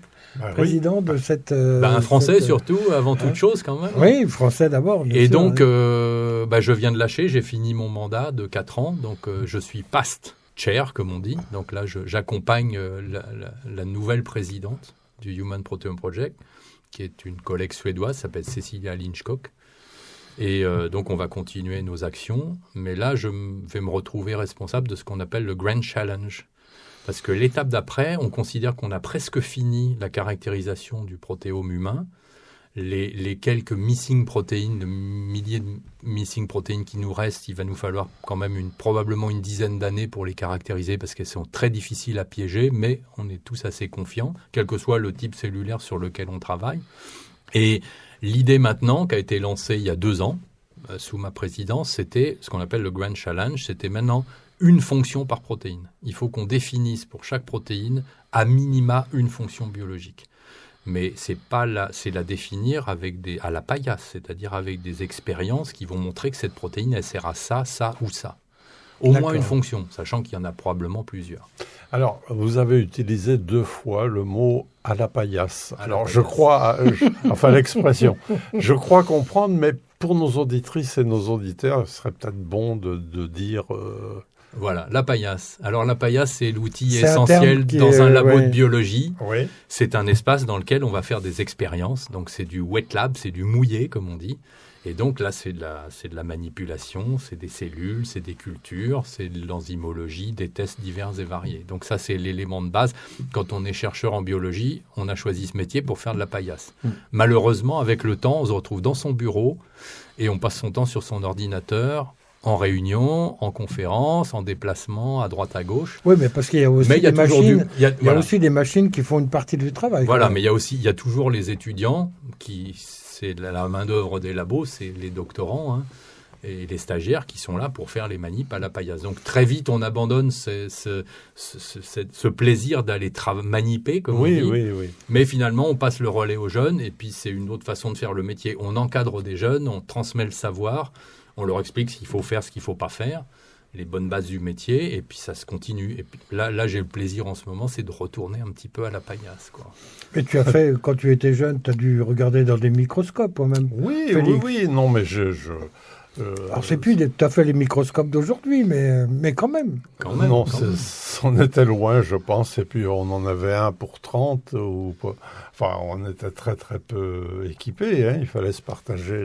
président de cette. Un Français surtout, avant toute chose quand même. Oui, Français d'abord. Et sûr, donc, je viens de lâcher. J'ai fini mon mandat de 4 ans. Donc je suis past chair, comme on dit. Donc là, j'accompagne la nouvelle présidente du Human Proteome Project, qui est une collègue suédoise, s'appelle Cecilia Lindskog. Et donc, on va continuer nos actions. Mais là, je vais me retrouver responsable de ce qu'on appelle le Grand Challenge. Parce que l'étape d'après, on considère qu'on a presque fini la caractérisation du protéome humain. Les quelques missing protéines, le milliers de missing protéines qui nous restent, il va nous falloir quand même probablement une dizaine d'années pour les caractériser parce qu'elles sont très difficiles à piéger, mais on est tous assez confiants, quel que soit le type cellulaire sur lequel on travaille. Et l'idée maintenant, qui a été lancée il y a 2 ans, sous ma présidence, c'était ce qu'on appelle le Grand Challenge, c'était maintenant une fonction par protéine. Il faut qu'on définisse pour chaque protéine à minima une fonction biologique. Mais c'est la définir à la paillasse, c'est-à-dire avec des expériences qui vont montrer que cette protéine, elle sert à ça, ça ou ça. Au moins une fonction, sachant qu'il y en a probablement plusieurs. Alors, vous avez utilisé 2 fois le mot « à la paillasse ». Alors, je crois, enfin l'expression, je crois comprendre, mais pour nos auditrices et nos auditeurs, ce serait peut-être bon de dire... Voilà, la paillasse. Alors la paillasse, c'est l'outil essentiel dans un labo de biologie. Oui. C'est un espace dans lequel on va faire des expériences. Donc c'est du wet lab, c'est du mouillé, comme on dit. Et donc là, c'est de la manipulation, c'est des cellules, c'est des cultures, c'est de l'enzymologie, des tests divers et variés. Donc ça, c'est l'élément de base. Quand on est chercheur en biologie, on a choisi ce métier pour faire de la paillasse. Malheureusement, avec le temps, on se retrouve dans son bureau et on passe son temps sur son ordinateur, en réunion, en conférence, en déplacement, à droite, à gauche. Oui, mais parce qu'il y a aussi des machines. Il y a aussi des machines qui font une partie du travail. Voilà, mais il y a toujours les étudiants c'est la main-d'œuvre des labos, c'est les doctorants hein, et les stagiaires qui sont là pour faire les manips à la paillasse. Donc très vite, on abandonne ce plaisir d'aller maniper, comme on dit. Oui. Mais finalement, on passe le relais aux jeunes, et puis c'est une autre façon de faire le métier. On encadre des jeunes, on transmet le savoir. On leur explique ce qu'il faut faire, ce qu'il ne faut pas faire, les bonnes bases du métier, et puis ça se continue. Et puis là j'ai le plaisir en ce moment, c'est de retourner un petit peu à la paillasse, quoi. Mais tu as fait, quand tu étais jeune, tu as dû regarder dans des microscopes, toi-même. Oui, non, mais alors, c'est plus tout à fait les microscopes d'aujourd'hui, mais quand même. Non, on était loin, je pense, et puis on en avait un pour 30, enfin, on était très, très peu équipés, hein. Il fallait se partager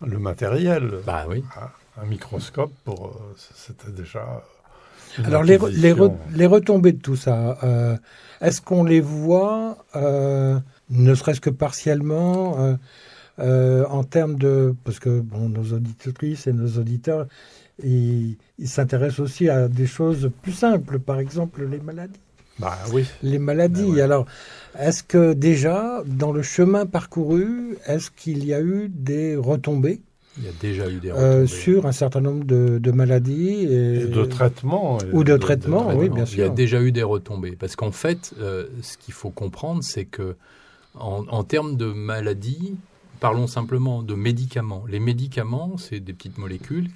le matériel. Bah oui. Un microscope, c'était déjà... Alors, les retombées de tout ça, est-ce qu'on les voit, ne serait-ce que partiellement, en termes de... Parce que nos auditrices et nos auditeurs, ils s'intéressent aussi à des choses plus simples, par exemple les maladies. Bah oui. Les maladies. Ouais. Alors, est-ce que déjà, dans le chemin parcouru, est-ce qu'il y a eu des retombées Il y a déjà eu des retombées. Sur un certain nombre de maladies et de traitements. Ou de traitements, oui, bien sûr. Il y a déjà eu des retombées. Parce qu'en fait, ce qu'il faut comprendre, c'est que en termes de maladies, parlons simplement de médicaments. Les médicaments, c'est des petites molécules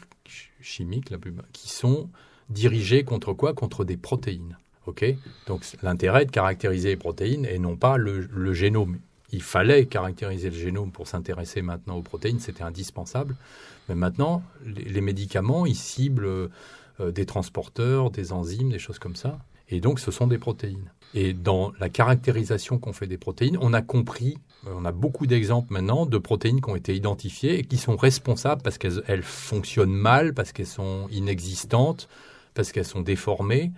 chimiques qui sont dirigées contre quoi ? Contre des protéines. Okay ? Donc l'intérêt est de caractériser les protéines et non pas le génome. Il fallait caractériser le génome pour s'intéresser maintenant aux protéines, c'était indispensable. Mais maintenant, les médicaments, ils ciblent des transporteurs, des enzymes, des choses comme ça. Et donc, ce sont des protéines. Et dans la caractérisation qu'on fait des protéines, on a compris, on a beaucoup d'exemples maintenant de protéines qui ont été identifiées et qui sont responsables parce qu'elles fonctionnent mal, parce qu'elles sont inexistantes, parce qu'elles sont déformées.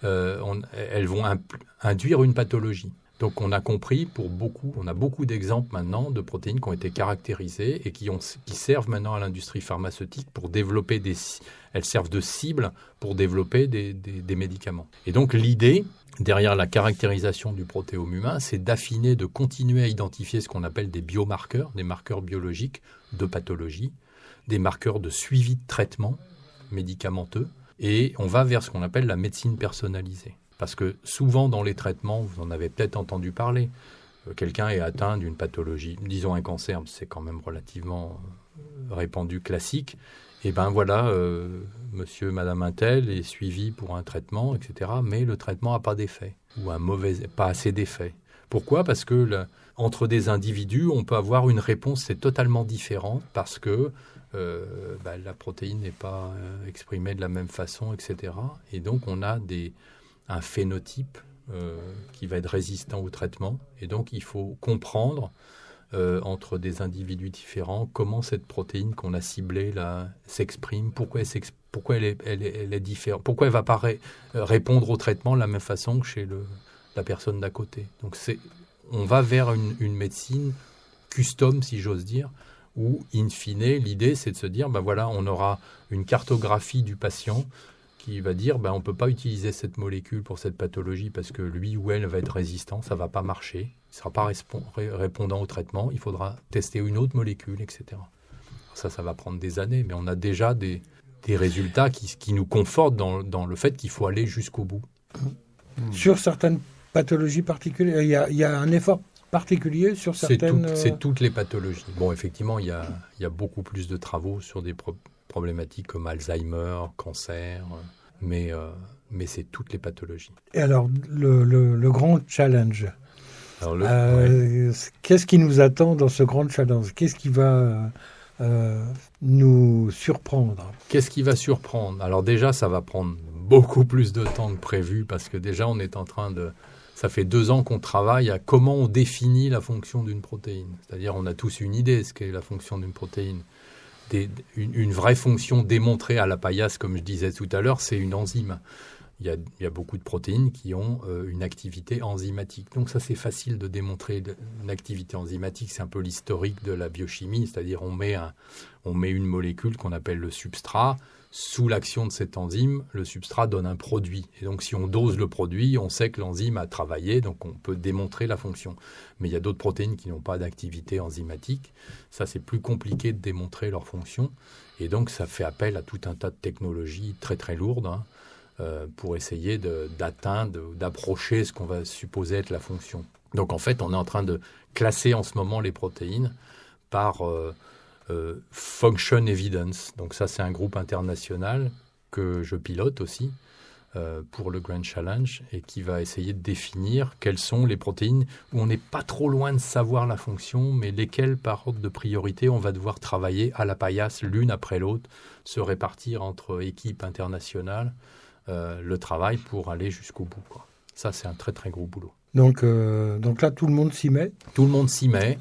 Elles vont induire une pathologie. Donc on a compris on a beaucoup d'exemples maintenant de protéines qui ont été caractérisées et qui servent maintenant à l'industrie pharmaceutique pour développer elles servent de cible pour développer des médicaments. Et donc l'idée derrière la caractérisation du protéome humain, c'est d'affiner, de continuer à identifier ce qu'on appelle des biomarqueurs, des marqueurs biologiques de pathologie, des marqueurs de suivi de traitement médicamenteux, et on va vers ce qu'on appelle la médecine personnalisée. Parce que souvent dans les traitements, vous en avez peut-être entendu parler, quelqu'un est atteint d'une pathologie, disons un cancer, c'est quand même relativement répandu, classique, et ben voilà, monsieur, madame untel est suivi pour un traitement, etc., mais le traitement n'a pas d'effet, ou pas assez d'effet. Pourquoi ? Parce que entre des individus, on peut avoir une réponse, c'est totalement différente, parce que la protéine n'est pas exprimée de la même façon, etc., et donc on a un phénotype qui va être résistant au traitement. Et donc, il faut comprendre entre des individus différents comment cette protéine qu'on a ciblée là, s'exprime, pourquoi elle est différente, pourquoi elle ne va pas répondre au traitement de la même façon que chez la personne d'à côté. Donc, on va vers une médecine custom, si j'ose dire, où, in fine, l'idée, c'est de se dire, on aura une cartographie du patient qui va dire on ne peut pas utiliser cette molécule pour cette pathologie parce que lui ou elle va être résistant, ça ne va pas marcher, il ne sera pas répondant au traitement, il faudra tester une autre molécule, etc. Ça va prendre des années, mais on a déjà des résultats qui nous confortent dans le fait qu'il faut aller jusqu'au bout. Sur certaines pathologies particulières, il y a un effort particulier sur certaines... C'est toutes les pathologies. Bon, effectivement, il y a beaucoup plus de travaux sur des problématiques comme Alzheimer, cancer, mais c'est toutes les pathologies. Et alors, le grand challenge, qu'est-ce qui nous attend dans ce grand challenge ? Qu'est-ce qui va nous surprendre ? Qu'est-ce qui va surprendre ? Alors déjà, ça va prendre beaucoup plus de temps que prévu, parce que déjà, on est en train de... Ça fait 2 ans qu'on travaille à comment on définit la fonction d'une protéine. C'est-à-dire, on a tous une idée de ce qu'est la fonction d'une protéine. Une vraie fonction démontrée à la paillasse, comme je disais tout à l'heure, c'est une enzyme. Il y a beaucoup de protéines qui ont une activité enzymatique. Donc ça, c'est facile de démontrer une activité enzymatique. C'est un peu l'historique de la biochimie, c'est-à-dire on met une molécule qu'on appelle le substrat. Sous l'action de cette enzyme, le substrat donne un produit. Et donc, si on dose le produit, on sait que l'enzyme a travaillé, donc on peut démontrer la fonction. Mais il y a d'autres protéines qui n'ont pas d'activité enzymatique. Ça, c'est plus compliqué de démontrer leur fonction. Et donc, ça fait appel à tout un tas de technologies très, très lourdes pour essayer d'atteindre, d'approcher ce qu'on va supposer être la fonction. Donc, en fait, on est en train de classer en ce moment les protéines par... Function Evidence. Donc ça, c'est un groupe international que je pilote aussi pour le Grand Challenge et qui va essayer de définir quelles sont les protéines où on n'est pas trop loin de savoir la fonction, mais lesquelles, par ordre de priorité, on va devoir travailler à la paillasse l'une après l'autre, se répartir entre équipes internationales le travail pour aller jusqu'au bout, quoi. Ça, c'est un très, très gros boulot. Donc là, tout le monde s'y met. Tout le monde s'y met.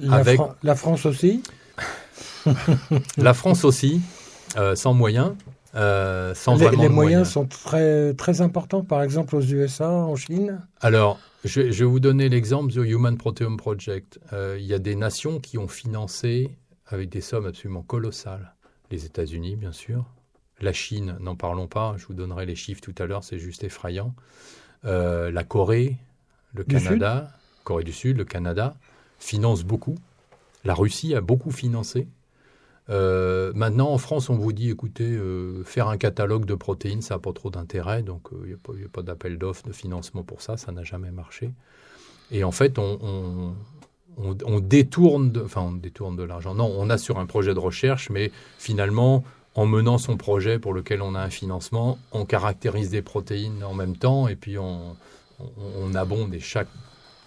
La France aussi. La France aussi, sans moyens, sans vraiment de moyens. Les moyens sont très, très importants, par exemple aux USA, en Chine. Alors, je vais vous donner l'exemple du Human Proteome Project. Il y a des nations qui ont financé avec des sommes absolument colossales. Les États-Unis, bien sûr. La Chine, n'en parlons pas, je vous donnerai les chiffres tout à l'heure, c'est juste effrayant. La Corée, le Canada, Corée du Sud, le Canada, financent beaucoup. La Russie a beaucoup financé. Maintenant, en France, on vous dit, écoutez, faire un catalogue de protéines, ça n'a pas trop d'intérêt, donc il n'y a pas d'appel d'offres, de financement pour ça n'a jamais marché. Et en fait, on détourne de l'argent. Non, on a sur un projet de recherche, mais finalement, en menant son projet pour lequel on a un financement, on caractérise des protéines en même temps, et puis on abonde, et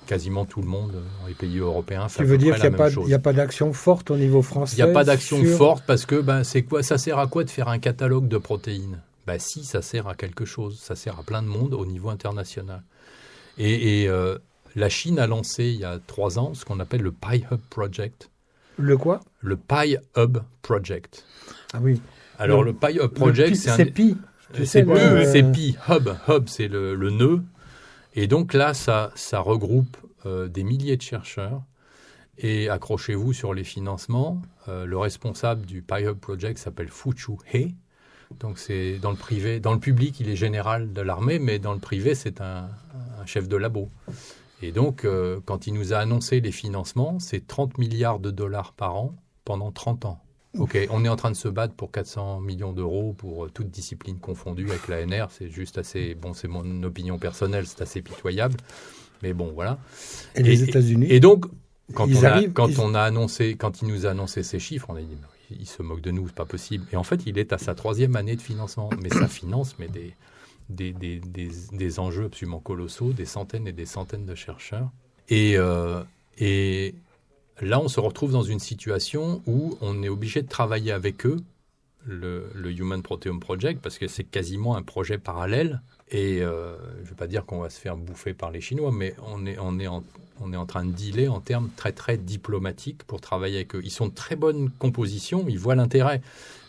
quasiment tout le monde dans les pays européens fait à peu près la même chose. Tu veux dire qu'il n'y a pas d'action forte au niveau français? Il n'y a pas d'action forte parce que ça sert à quoi de faire un catalogue de protéines? Si, ça sert à quelque chose. Ça sert à plein de monde au niveau international. Et la Chine a lancé il y a 3 ans ce qu'on appelle le PI-Hub Project. Le quoi? Le PI-Hub Project. Ah oui. Alors le PI-Hub Project, c'est Pi. C'est Pi. Hub, c'est le nœud. Et donc là, ça regroupe des milliers de chercheurs. Et accrochez-vous sur les financements. Le responsable du PI-Hub Project s'appelle Fu-Chu He. Donc c'est dans le privé. Dans le public, il est général de l'armée, mais dans le privé, c'est un chef de labo. Et donc, quand il nous a annoncé les financements, c'est 30 milliards de dollars par an pendant 30 ans. OK, on est en train de se battre pour 400 millions d'euros pour toute discipline confondue avec l'ANR. C'est juste assez... Bon, c'est mon opinion personnelle, c'est assez pitoyable. Mais bon, voilà. Et les États-Unis? Et donc, quand il nous a annoncé ces chiffres, on a dit, il se moque de nous, c'est pas possible. Et en fait, il est à sa 3e année de financement. Mais ça finance des enjeux absolument colossaux, des centaines et des centaines de chercheurs. Et là, on se retrouve dans une situation où on est obligé de travailler avec eux, le Human Proteome Project, parce que c'est quasiment un projet parallèle. Et je ne vais pas dire qu'on va se faire bouffer par les Chinois, mais on est en train de dealer en termes très, très diplomatiques pour travailler avec eux. Ils sont de très bonne composition, ils voient l'intérêt.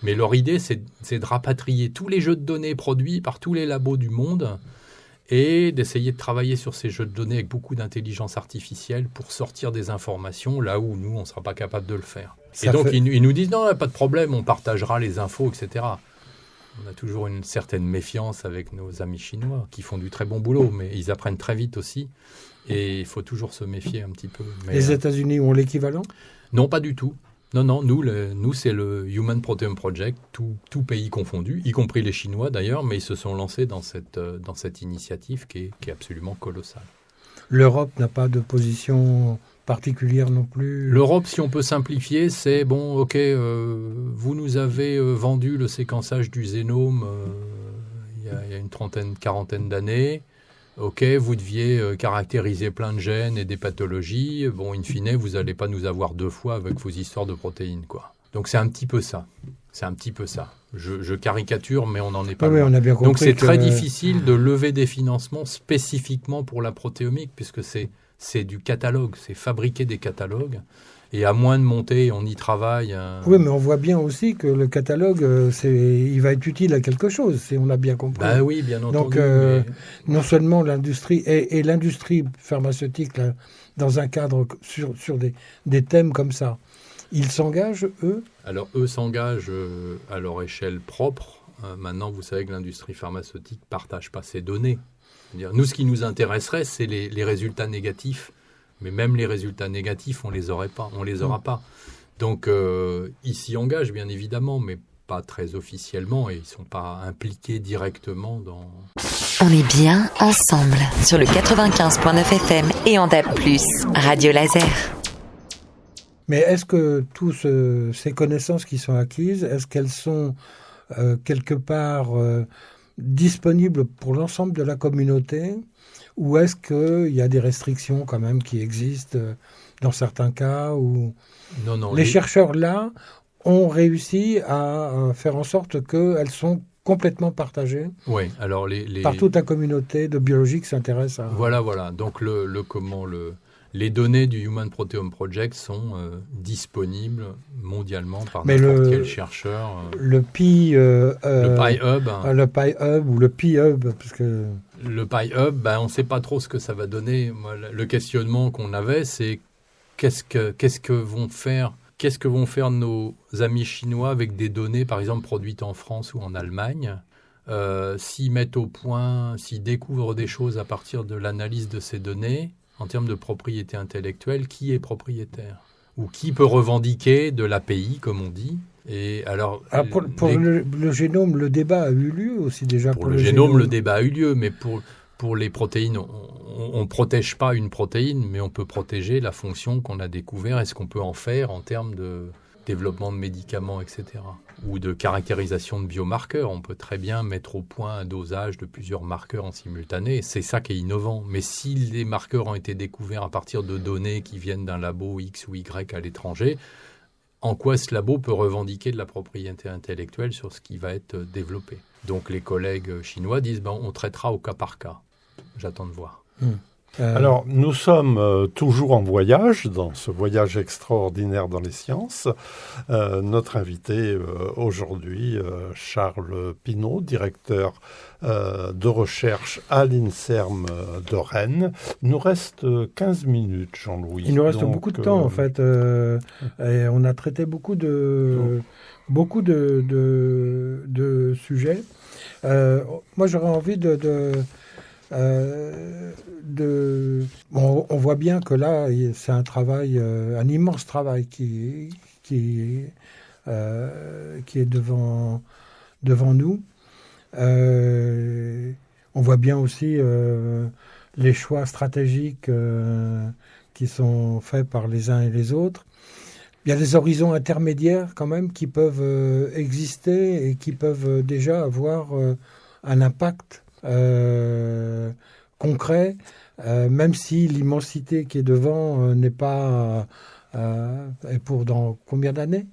Mais leur idée, c'est de rapatrier tous les jeux de données produits par tous les labos du monde et d'essayer de travailler sur ces jeux de données avec beaucoup d'intelligence artificielle pour sortir des informations là où nous, on ne sera pas capable de le faire. Et donc, ils nous disent, non, pas de problème, on partagera les infos, etc. On a toujours une certaine méfiance avec nos amis chinois qui font du très bon boulot, mais ils apprennent très vite aussi. Et il faut toujours se méfier un petit peu. Mais, les États-Unis ont l'équivalent? Non, pas du tout. Non, nous c'est le Human Proteome Project, tout pays confondu, y compris les Chinois d'ailleurs, mais ils se sont lancés dans cette initiative qui est absolument colossale. L'Europe n'a pas de position particulière non plus? L'Europe, si on peut simplifier, c'est bon, ok, vous nous avez vendu le séquençage du génome il y a une quarantaine d'années. Ok, vous deviez caractériser plein de gènes et des pathologies. Bon, in fine, vous n'allez pas nous avoir 2 fois avec vos histoires de protéines, quoi. Donc c'est un petit peu ça. Je caricature, mais on n'en est pas loin. On a bien compris. Donc c'est très difficile de lever des financements spécifiquement pour la protéomique, puisque c'est du catalogue, c'est fabriquer des catalogues. Et à moins de monter, on y travaille. Oui, mais on voit bien aussi que le catalogue, il va être utile à quelque chose, si on a bien compris. Ben oui, bien entendu. Donc, non seulement l'industrie et l'industrie pharmaceutique, là, dans un cadre sur des thèmes comme ça, ils s'engagent, eux? Alors, eux s'engagent à leur échelle propre. Maintenant, vous savez que l'industrie pharmaceutique ne partage pas ses données. C'est-à-dire, nous, ce qui nous intéresserait, c'est les résultats négatifs. Mais même les résultats négatifs, on les aura pas. Donc, ils s'y engagent, bien évidemment, mais pas très officiellement, et ils ne sont pas impliqués directement dans... On est bien ensemble sur le 95.9 FM et en DAB+, Radio Laser. Mais est-ce que toutes ces connaissances qui sont acquises, est-ce qu'elles sont quelque part disponibles pour l'ensemble de la communauté ? Ou est-ce qu'il y a des restrictions quand même qui existent dans certains cas où Non, les chercheurs là ont réussi à faire en sorte qu'elles sont complètement partagées? Oui, alors par toute la communauté de biologie qui s'intéresse à... Voilà. Donc les données du Human Proteome Project sont disponibles mondialement par n'importe quel chercheur. Le PI-Hub. Le PI-Hub ou le Pi-Hub, parce que... Le PI-Hub, on ne sait pas trop ce que ça va donner. Moi, le questionnement qu'on avait, c'est qu'est-ce que vont faire nos amis chinois avec des données, par exemple, produites en France ou en Allemagne, s'ils mettent au point, s'ils découvrent des choses à partir de l'analyse de ces données, en termes de propriété intellectuelle, qui est propriétaire? ou qui peut revendiquer de l'API, comme on dit. Et alors, pour le génome, le débat a eu lieu aussi déjà. Pour le génome, le débat a eu lieu, mais pour les protéines, on ne protège pas une protéine, mais on peut protéger la fonction qu'on a découvert et ce qu'on peut en faire en termes de développement de médicaments, etc. Ou de caractérisation de biomarqueurs. On peut très bien mettre au point un dosage de plusieurs marqueurs en simultané. C'est ça qui est innovant. Mais si les marqueurs ont été découverts à partir de données qui viennent d'un labo X ou Y à l'étranger, en quoi ce labo peut revendiquer de la propriété intellectuelle sur ce qui va être développé? Donc les collègues chinois disent on traitera au cas par cas. J'attends de voir. Alors, nous sommes toujours en voyage, dans ce voyage extraordinaire dans les sciences. Notre invité aujourd'hui, Charles Pinault, directeur de recherche à l'INSERM de Rennes. Il nous reste 15 minutes, Jean-Louis. Il nous reste beaucoup de temps, en fait. Et on a traité beaucoup de sujets. Moi, j'aurais envie on voit bien que là, c'est un travail, un immense travail qui est devant nous. On voit bien aussi les choix stratégiques qui sont faits par les uns et les autres. Il y a des horizons intermédiaires quand même qui peuvent exister et qui peuvent déjà avoir un impact concret, même si l'immensité qui est devant n'est pas... et pour dans combien d'années?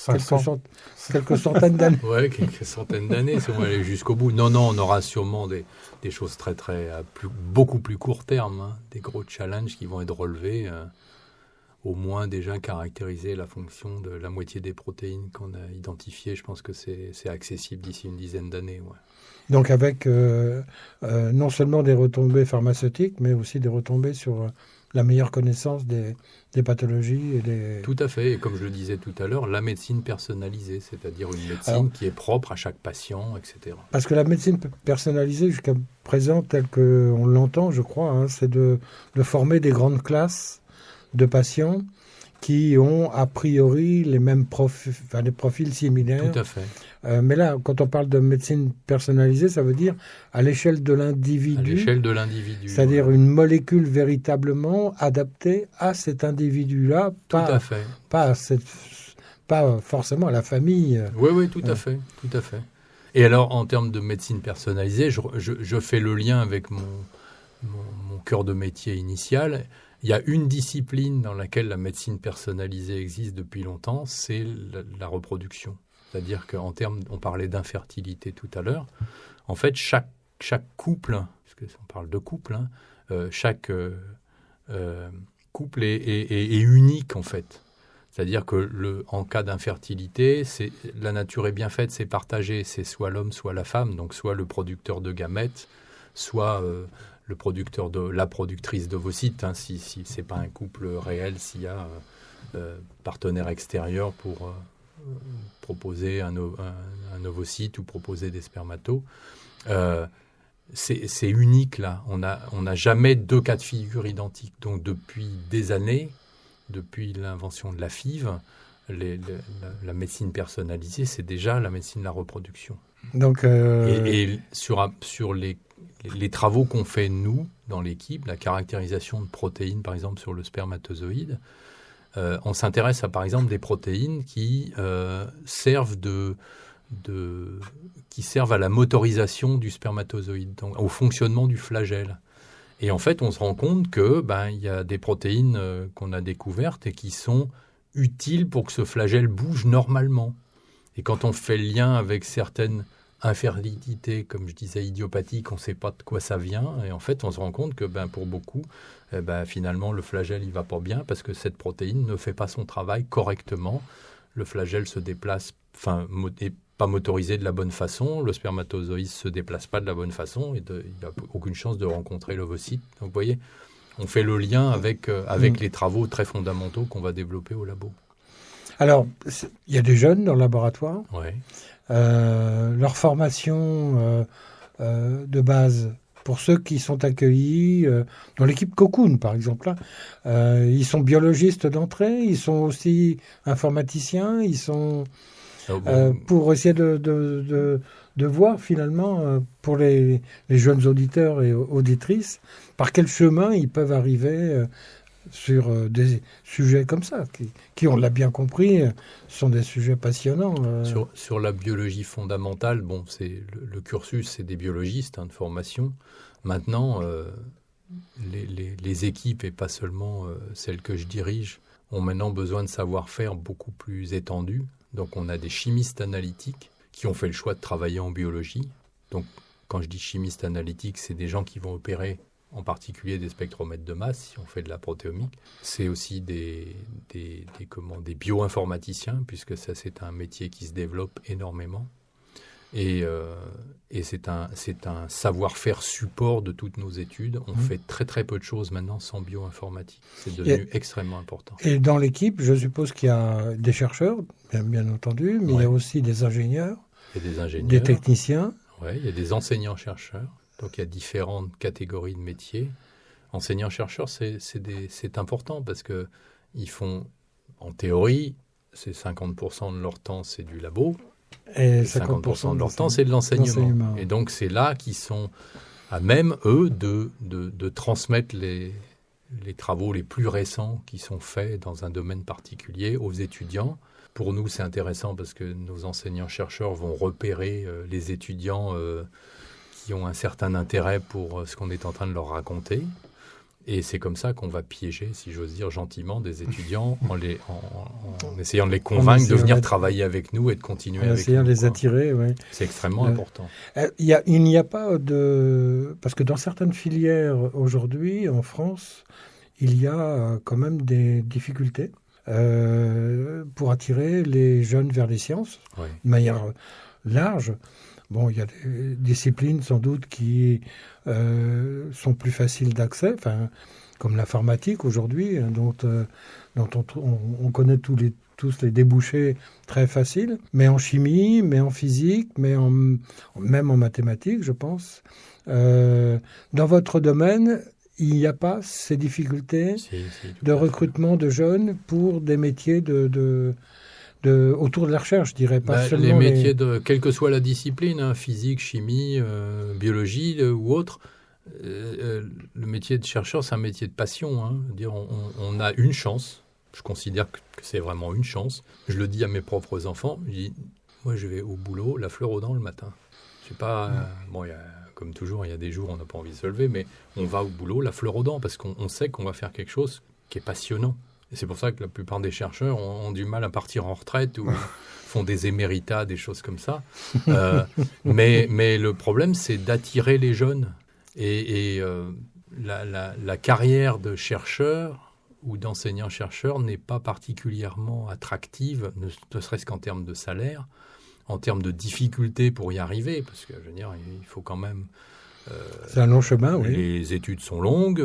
Quelques centaines d'années. Oui, quelques centaines d'années, si on va aller jusqu'au bout. Non, on aura sûrement des choses beaucoup plus court terme, des gros challenges qui vont être relevés, au moins déjà caractériser la fonction de la moitié des protéines qu'on a identifiées. Je pense que c'est accessible d'ici une dizaine d'années. Ouais. Donc avec non seulement des retombées pharmaceutiques, mais aussi des retombées sur la meilleure connaissance des pathologies. Tout à fait, et comme je le disais tout à l'heure, la médecine personnalisée, c'est-à-dire une médecine qui est propre à chaque patient, etc. Parce que la médecine personnalisée, jusqu'à présent, telle qu'on l'entend, je crois, c'est de former des grandes classes de patients qui ont a priori les mêmes des profils similaires. Tout à fait. Mais là, quand on parle de médecine personnalisée, ça veut dire à l'échelle de l'individu. À l'échelle de l'individu. C'est-à-dire une molécule véritablement adaptée à cet individu-là. Tout à fait. Pas forcément à la famille. Oui, tout à fait. Tout à fait. Et alors, en termes de médecine personnalisée, je fais le lien avec mon cœur de métier initial. Il y a une discipline dans laquelle la médecine personnalisée existe depuis longtemps, c'est la reproduction. C'est-à-dire qu'en termes, on parlait d'infertilité tout à l'heure, en fait, chaque couple, parce qu'on parle de couple, chaque couple est unique en fait. C'est-à-dire que en cas d'infertilité, la nature est bien faite, c'est partagé, c'est soit l'homme, soit la femme, donc soit le producteur de gamètes, soit le producteur la productrice d'ovocytes, si c'est pas un couple réel, s'il y a partenaire extérieur pour proposer un ovocyte ou proposer des spermatos. C'est unique là. On n'a jamais deux cas de figure identiques. Donc depuis des années, depuis l'invention de la FIV, la médecine personnalisée, c'est déjà la médecine de la reproduction. Donc, et sur les travaux qu'on fait, nous, dans l'équipe, la caractérisation de protéines, par exemple, sur le spermatozoïde, on s'intéresse à, par exemple, des protéines qui servent à la motorisation du spermatozoïde, donc au fonctionnement du flagelle. Et en fait, on se rend compte que y a des protéines qu'on a découvertes et qui sont utiles pour que ce flagelle bouge normalement. Et quand on fait le lien avec certaines infertilité, comme je disais, idiopathique, on ne sait pas de quoi ça vient. Et en fait, on se rend compte que pour beaucoup, finalement, le flagelle, il ne va pas bien parce que cette protéine ne fait pas son travail correctement. Le flagelle se déplace, n'est pas motorisé de la bonne façon. Le spermatozoïde ne se déplace pas de la bonne façon et il n'a aucune chance de rencontrer l'ovocyte. Donc, vous voyez, on fait le lien avec les travaux très fondamentaux qu'on va développer au labo. Alors, il y a des jeunes dans le laboratoire. Ouais. Leur formation de base, pour ceux qui sont accueillis dans l'équipe Cocoon, par exemple. Ils sont biologistes d'entrée, ils sont aussi informaticiens, ils sont... pour essayer de voir finalement, pour les jeunes auditeurs et auditrices, par quel chemin ils peuvent arriver sur des sujets comme ça, qui, on l'a bien compris, sont des sujets passionnants. Sur la biologie fondamentale, bon, le cursus, c'est des biologistes de formation. Maintenant, les équipes, et pas seulement celles que je dirige, ont maintenant besoin de savoir-faire beaucoup plus étendu. Donc on a des chimistes analytiques qui ont fait le choix de travailler en biologie. Donc quand je dis chimistes analytiques, c'est des gens qui vont opérer en particulier des spectromètres de masse, si on fait de la protéomique. C'est aussi des bioinformaticiens, puisque ça c'est un métier qui se développe énormément. Et c'est un savoir-faire support de toutes nos études. On fait très très peu de choses maintenant sans bioinformatique. C'est devenu extrêmement important. Et dans l'équipe, je suppose qu'il y a des chercheurs, bien entendu, mais il y a aussi des ingénieurs, des techniciens. Oui, il y a des enseignants-chercheurs. Donc il y a différentes catégories de métiers. Enseignants-chercheurs, c'est important parce qu'ils font, en théorie, c'est 50% de leur temps, c'est du labo. Et 50% de leur temps, c'est de l'enseignement. Et donc, c'est là qu'ils sont à même, eux, de transmettre les travaux les plus récents qui sont faits dans un domaine particulier aux étudiants. Pour nous, c'est intéressant parce que nos enseignants-chercheurs vont repérer les étudiants qui ont un certain intérêt pour ce qu'on est en train de leur raconter. Et c'est comme ça qu'on va piéger, si j'ose dire gentiment, des étudiants en essayant de les convaincre de venir travailler avec nous et de continuer avec nous. En essayant de les attirer, oui. C'est extrêmement important. Il n'y a pas de... Parce que dans certaines filières aujourd'hui, en France, il y a quand même des difficultés pour attirer les jeunes vers les sciences, de manière large. Bon, il y a des disciplines sans doute qui sont plus faciles d'accès, comme l'informatique aujourd'hui, dont on connaît tous les débouchés très faciles, mais en chimie, mais en physique, même en mathématiques, je pense. Dans votre domaine, il n'y a pas ces difficultés de recrutement de jeunes pour des métiers autour de la recherche, je dirais pas seulement les métiers quelle que soit la discipline, physique, chimie, biologie ou autre. Le métier de chercheur, c'est un métier de passion. Dire, on a une chance. Je considère que c'est vraiment une chance. Je le dis à mes propres enfants. Je dis, moi, je vais au boulot, la fleur aux dents le matin. Je sais pas. Comme toujours, il y a des jours où on n'a pas envie de se lever, mais on va au boulot, la fleur aux dents, parce qu'on sait qu'on va faire quelque chose qui est passionnant. Et c'est pour ça que la plupart des chercheurs ont du mal à partir en retraite ou font des éméritats, des choses comme ça. Mais le problème, c'est d'attirer les jeunes. Et la carrière de chercheur ou d'enseignant-chercheur n'est pas particulièrement attractive, ne serait-ce qu'en termes de salaire, en termes de difficultés pour y arriver, parce que je veux dire, il faut quand même... c'est un long chemin, oui. Les études sont longues.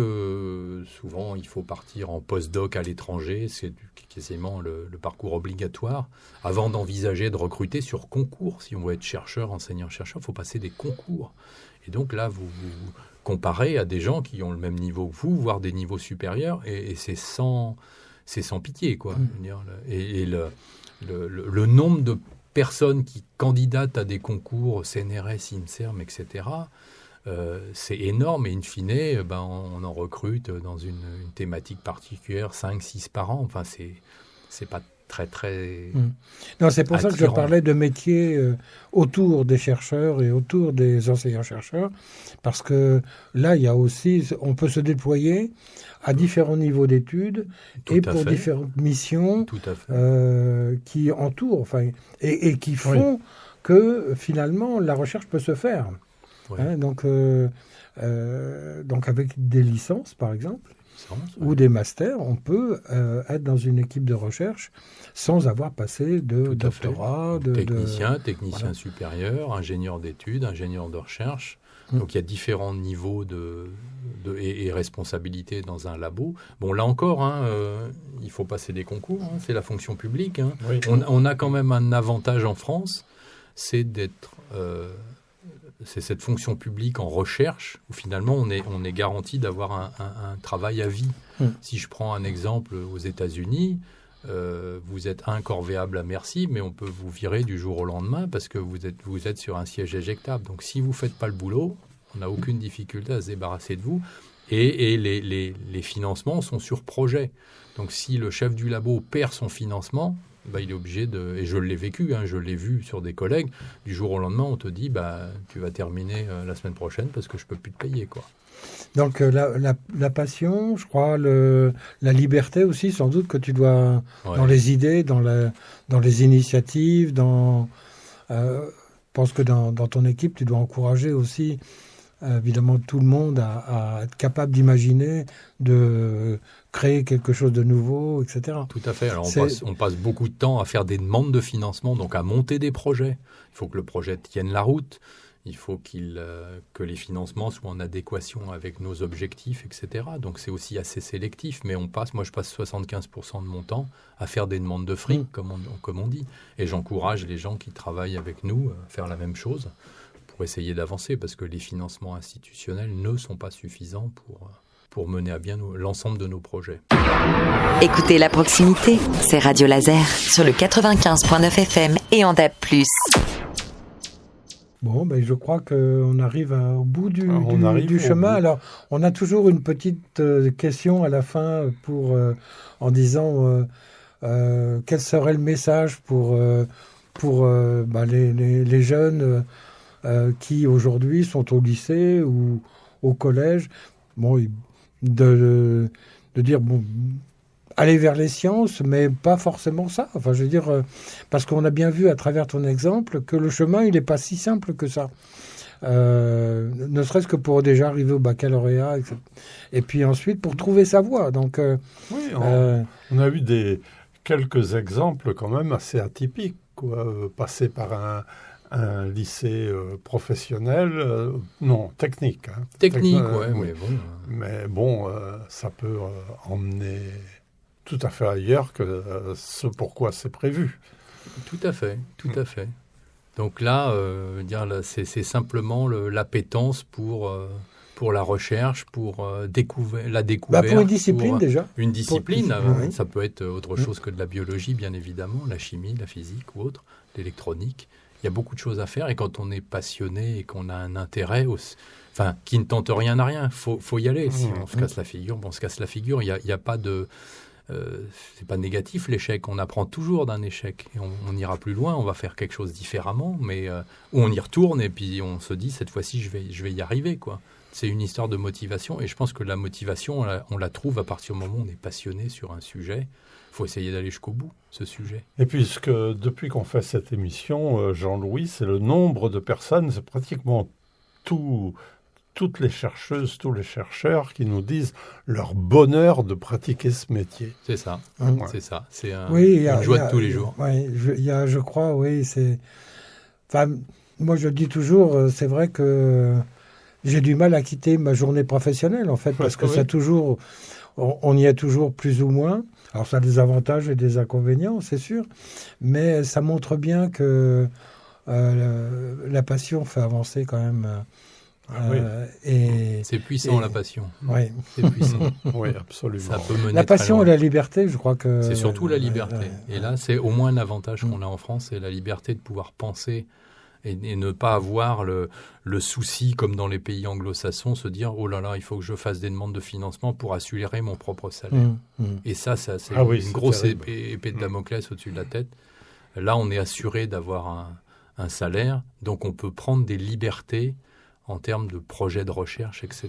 Souvent, il faut partir en post-doc à l'étranger. C'est quasiment le parcours obligatoire. Avant d'envisager de recruter sur concours, si on veut être chercheur, enseignant-chercheur, il faut passer des concours. Et donc là, vous comparez à des gens qui ont le même niveau que vous, voire des niveaux supérieurs, et c'est sans pitié, quoi. Et le nombre de personnes qui candidatent à des concours CNRS, INSERM, etc., c'est énorme, et in fine, on en recrute dans une thématique particulière 5-6 par an. Enfin, c'est pas très... Non, c'est pour attirant. Ça que je parlais de métiers autour des chercheurs et autour des enseignants-chercheurs, parce que là, il y a aussi... On peut se déployer à différents niveaux d'études et pour différentes missions qui entourent, et qui font que, finalement, la recherche peut se faire. Donc avec des licences, par exemple, ou des masters, on peut être dans une équipe de recherche sans avoir passé de doctorat. Technicien supérieur, ingénieur d'études, ingénieur de recherche. Donc il y a différents niveaux et responsabilités dans un labo. Bon, là encore, il faut passer des concours, c'est la fonction publique. On a quand même un avantage en France, c'est d'être... c'est cette fonction publique en recherche où finalement on est garanti d'avoir un travail à vie. Si je prends un exemple aux États-Unis, vous êtes incorvéable à merci, mais on peut vous virer du jour au lendemain parce que vous êtes sur un siège éjectable. Donc si vous ne faites pas le boulot, on n'a aucune difficulté à se débarrasser de vous. Et les financements sont sur projet. Donc si le chef du labo perd son financement, il est obligé de... Et je l'ai vécu, je l'ai vu sur des collègues. Du jour au lendemain, on te dit, tu vas terminer la semaine prochaine parce que je ne peux plus te payer, quoi. Donc la passion, je crois, la liberté aussi, sans doute que tu dois, dans les idées, dans les initiatives, je pense que dans ton équipe, tu dois encourager aussi évidemment tout le monde à être capable d'imaginer, de créer quelque chose de nouveau, etc. Tout à fait. Alors on passe beaucoup de temps à faire des demandes de financement, donc à monter des projets. Il faut que le projet tienne la route. Il faut que les financements soient en adéquation avec nos objectifs, etc. Donc c'est aussi assez sélectif, mais moi je passe 75% de mon temps à faire des demandes de fric, comme on dit. Et j'encourage les gens qui travaillent avec nous à faire la même chose pour essayer d'avancer, parce que les financements institutionnels ne sont pas suffisants pour mener à bien l'ensemble de nos projets. Écoutez la proximité, c'est Radio Laser sur le 95.9 FM et en DAB+. Bon, je crois qu'on arrive au bout du chemin. Alors, on a toujours une petite question à la fin en disant quel serait le message pour les jeunes qui aujourd'hui sont au lycée ou au collège. Bon, de dire aller vers les sciences, mais pas forcément ça. Enfin, je veux dire, parce qu'on a bien vu à travers ton exemple que le chemin, il n'est pas si simple que ça. Ne serait-ce que pour déjà arriver au baccalauréat, etc. Et puis ensuite pour trouver sa voie. Donc, on a eu quelques exemples quand même assez atypiques, quoi. Passer par un lycée professionnel, non, technique. Technique, oui. Mais bon, ça peut emmener tout à fait ailleurs que ce pourquoi c'est prévu. Tout à fait. Donc là, c'est simplement l'appétence pour la recherche, pour la découverte. Pour une discipline déjà. Une discipline, ça peut être autre chose que de la biologie, bien évidemment, la chimie, la physique ou autre, l'électronique. Il y a beaucoup de choses à faire et quand on est passionné et qu'on a un intérêt, qui ne tente rien à rien, faut y aller. Si on se casse la figure, on se casse la figure. Il y a pas de... c'est pas négatif l'échec, on apprend toujours d'un échec et on ira plus loin, on va faire quelque chose différemment, mais où on y retourne et puis on se dit cette fois-ci je vais y arriver, quoi. C'est une histoire de motivation et je pense que la motivation on la trouve à partir du moment où on est passionné sur un sujet. Il faut essayer d'aller jusqu'au bout, ce sujet. Et puisque depuis qu'on fait cette émission, Jean-Louis, c'est le nombre de personnes, c'est pratiquement toutes les chercheuses, tous les chercheurs qui nous disent leur bonheur de pratiquer ce métier. C'est ça, c'est ça. C'est une joie de tous les jours. Je crois, c'est... Enfin, moi, je dis toujours, c'est vrai que j'ai du mal à quitter ma journée professionnelle, en fait, parce que ça toujours... On y est toujours plus ou moins. Alors, ça a des avantages et des inconvénients, c'est sûr. Mais ça montre bien que la passion fait avancer quand même... c'est puissant, la passion. Oui, c'est puissant. Oui, absolument. Ça peut mener la passion et la liberté, je crois que... C'est surtout la liberté. Et là, c'est au moins un avantage qu'on a en France, c'est la liberté de pouvoir penser et ne pas avoir le souci, comme dans les pays anglo-saxons, se dire « Oh là là, il faut que je fasse des demandes de financement pour assurer mon propre salaire. » Et ça, c'est une grosse épée de Damoclès au-dessus de la tête. Là, on est assuré d'avoir un salaire, donc on peut prendre des libertés en termes de projets de recherche, etc.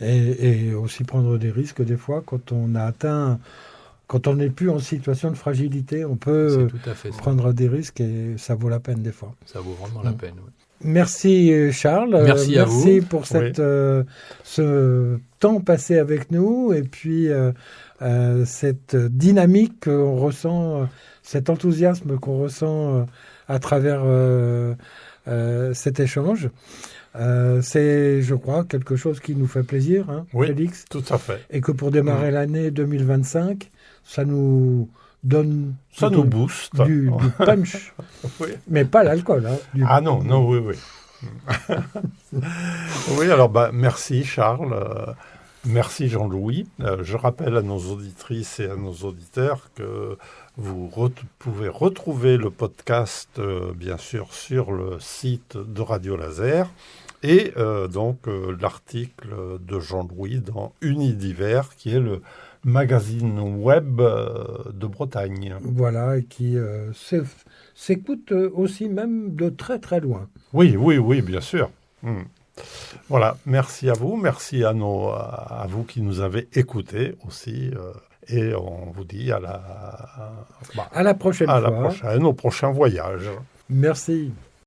Et aussi prendre des risques des fois quand on a atteint, quand on n'est plus en situation de fragilité, on peut prendre des risques et ça vaut la peine des fois. Ça vaut vraiment la peine, oui. Merci Charles. Merci à vous. Merci pour ce temps passé avec nous et puis cette dynamique qu'on ressent, cet enthousiasme qu'on ressent à travers cet échange. C'est, je crois, quelque chose qui nous fait plaisir, Félix. Tout à fait. Et que pour démarrer l'année 2025, ça nous donne... Ça nous booste. Du punch. Mais pas l'alcool. Non, oui. Oui, alors merci Charles, merci Jean-Louis. Je rappelle à nos auditrices et à nos auditeurs que vous pouvez retrouver le podcast, bien sûr, sur le site de Radio Laser et l'article de Jean-Louis dans Unidivers, qui est le magazine web de Bretagne. Voilà, et qui s'écoute aussi même de très très loin. Oui, bien sûr. Voilà, merci à vous, merci à vous qui nous avez écoutés aussi, et on vous dit à la prochaine fois. À la prochaine, au prochain voyage. Merci.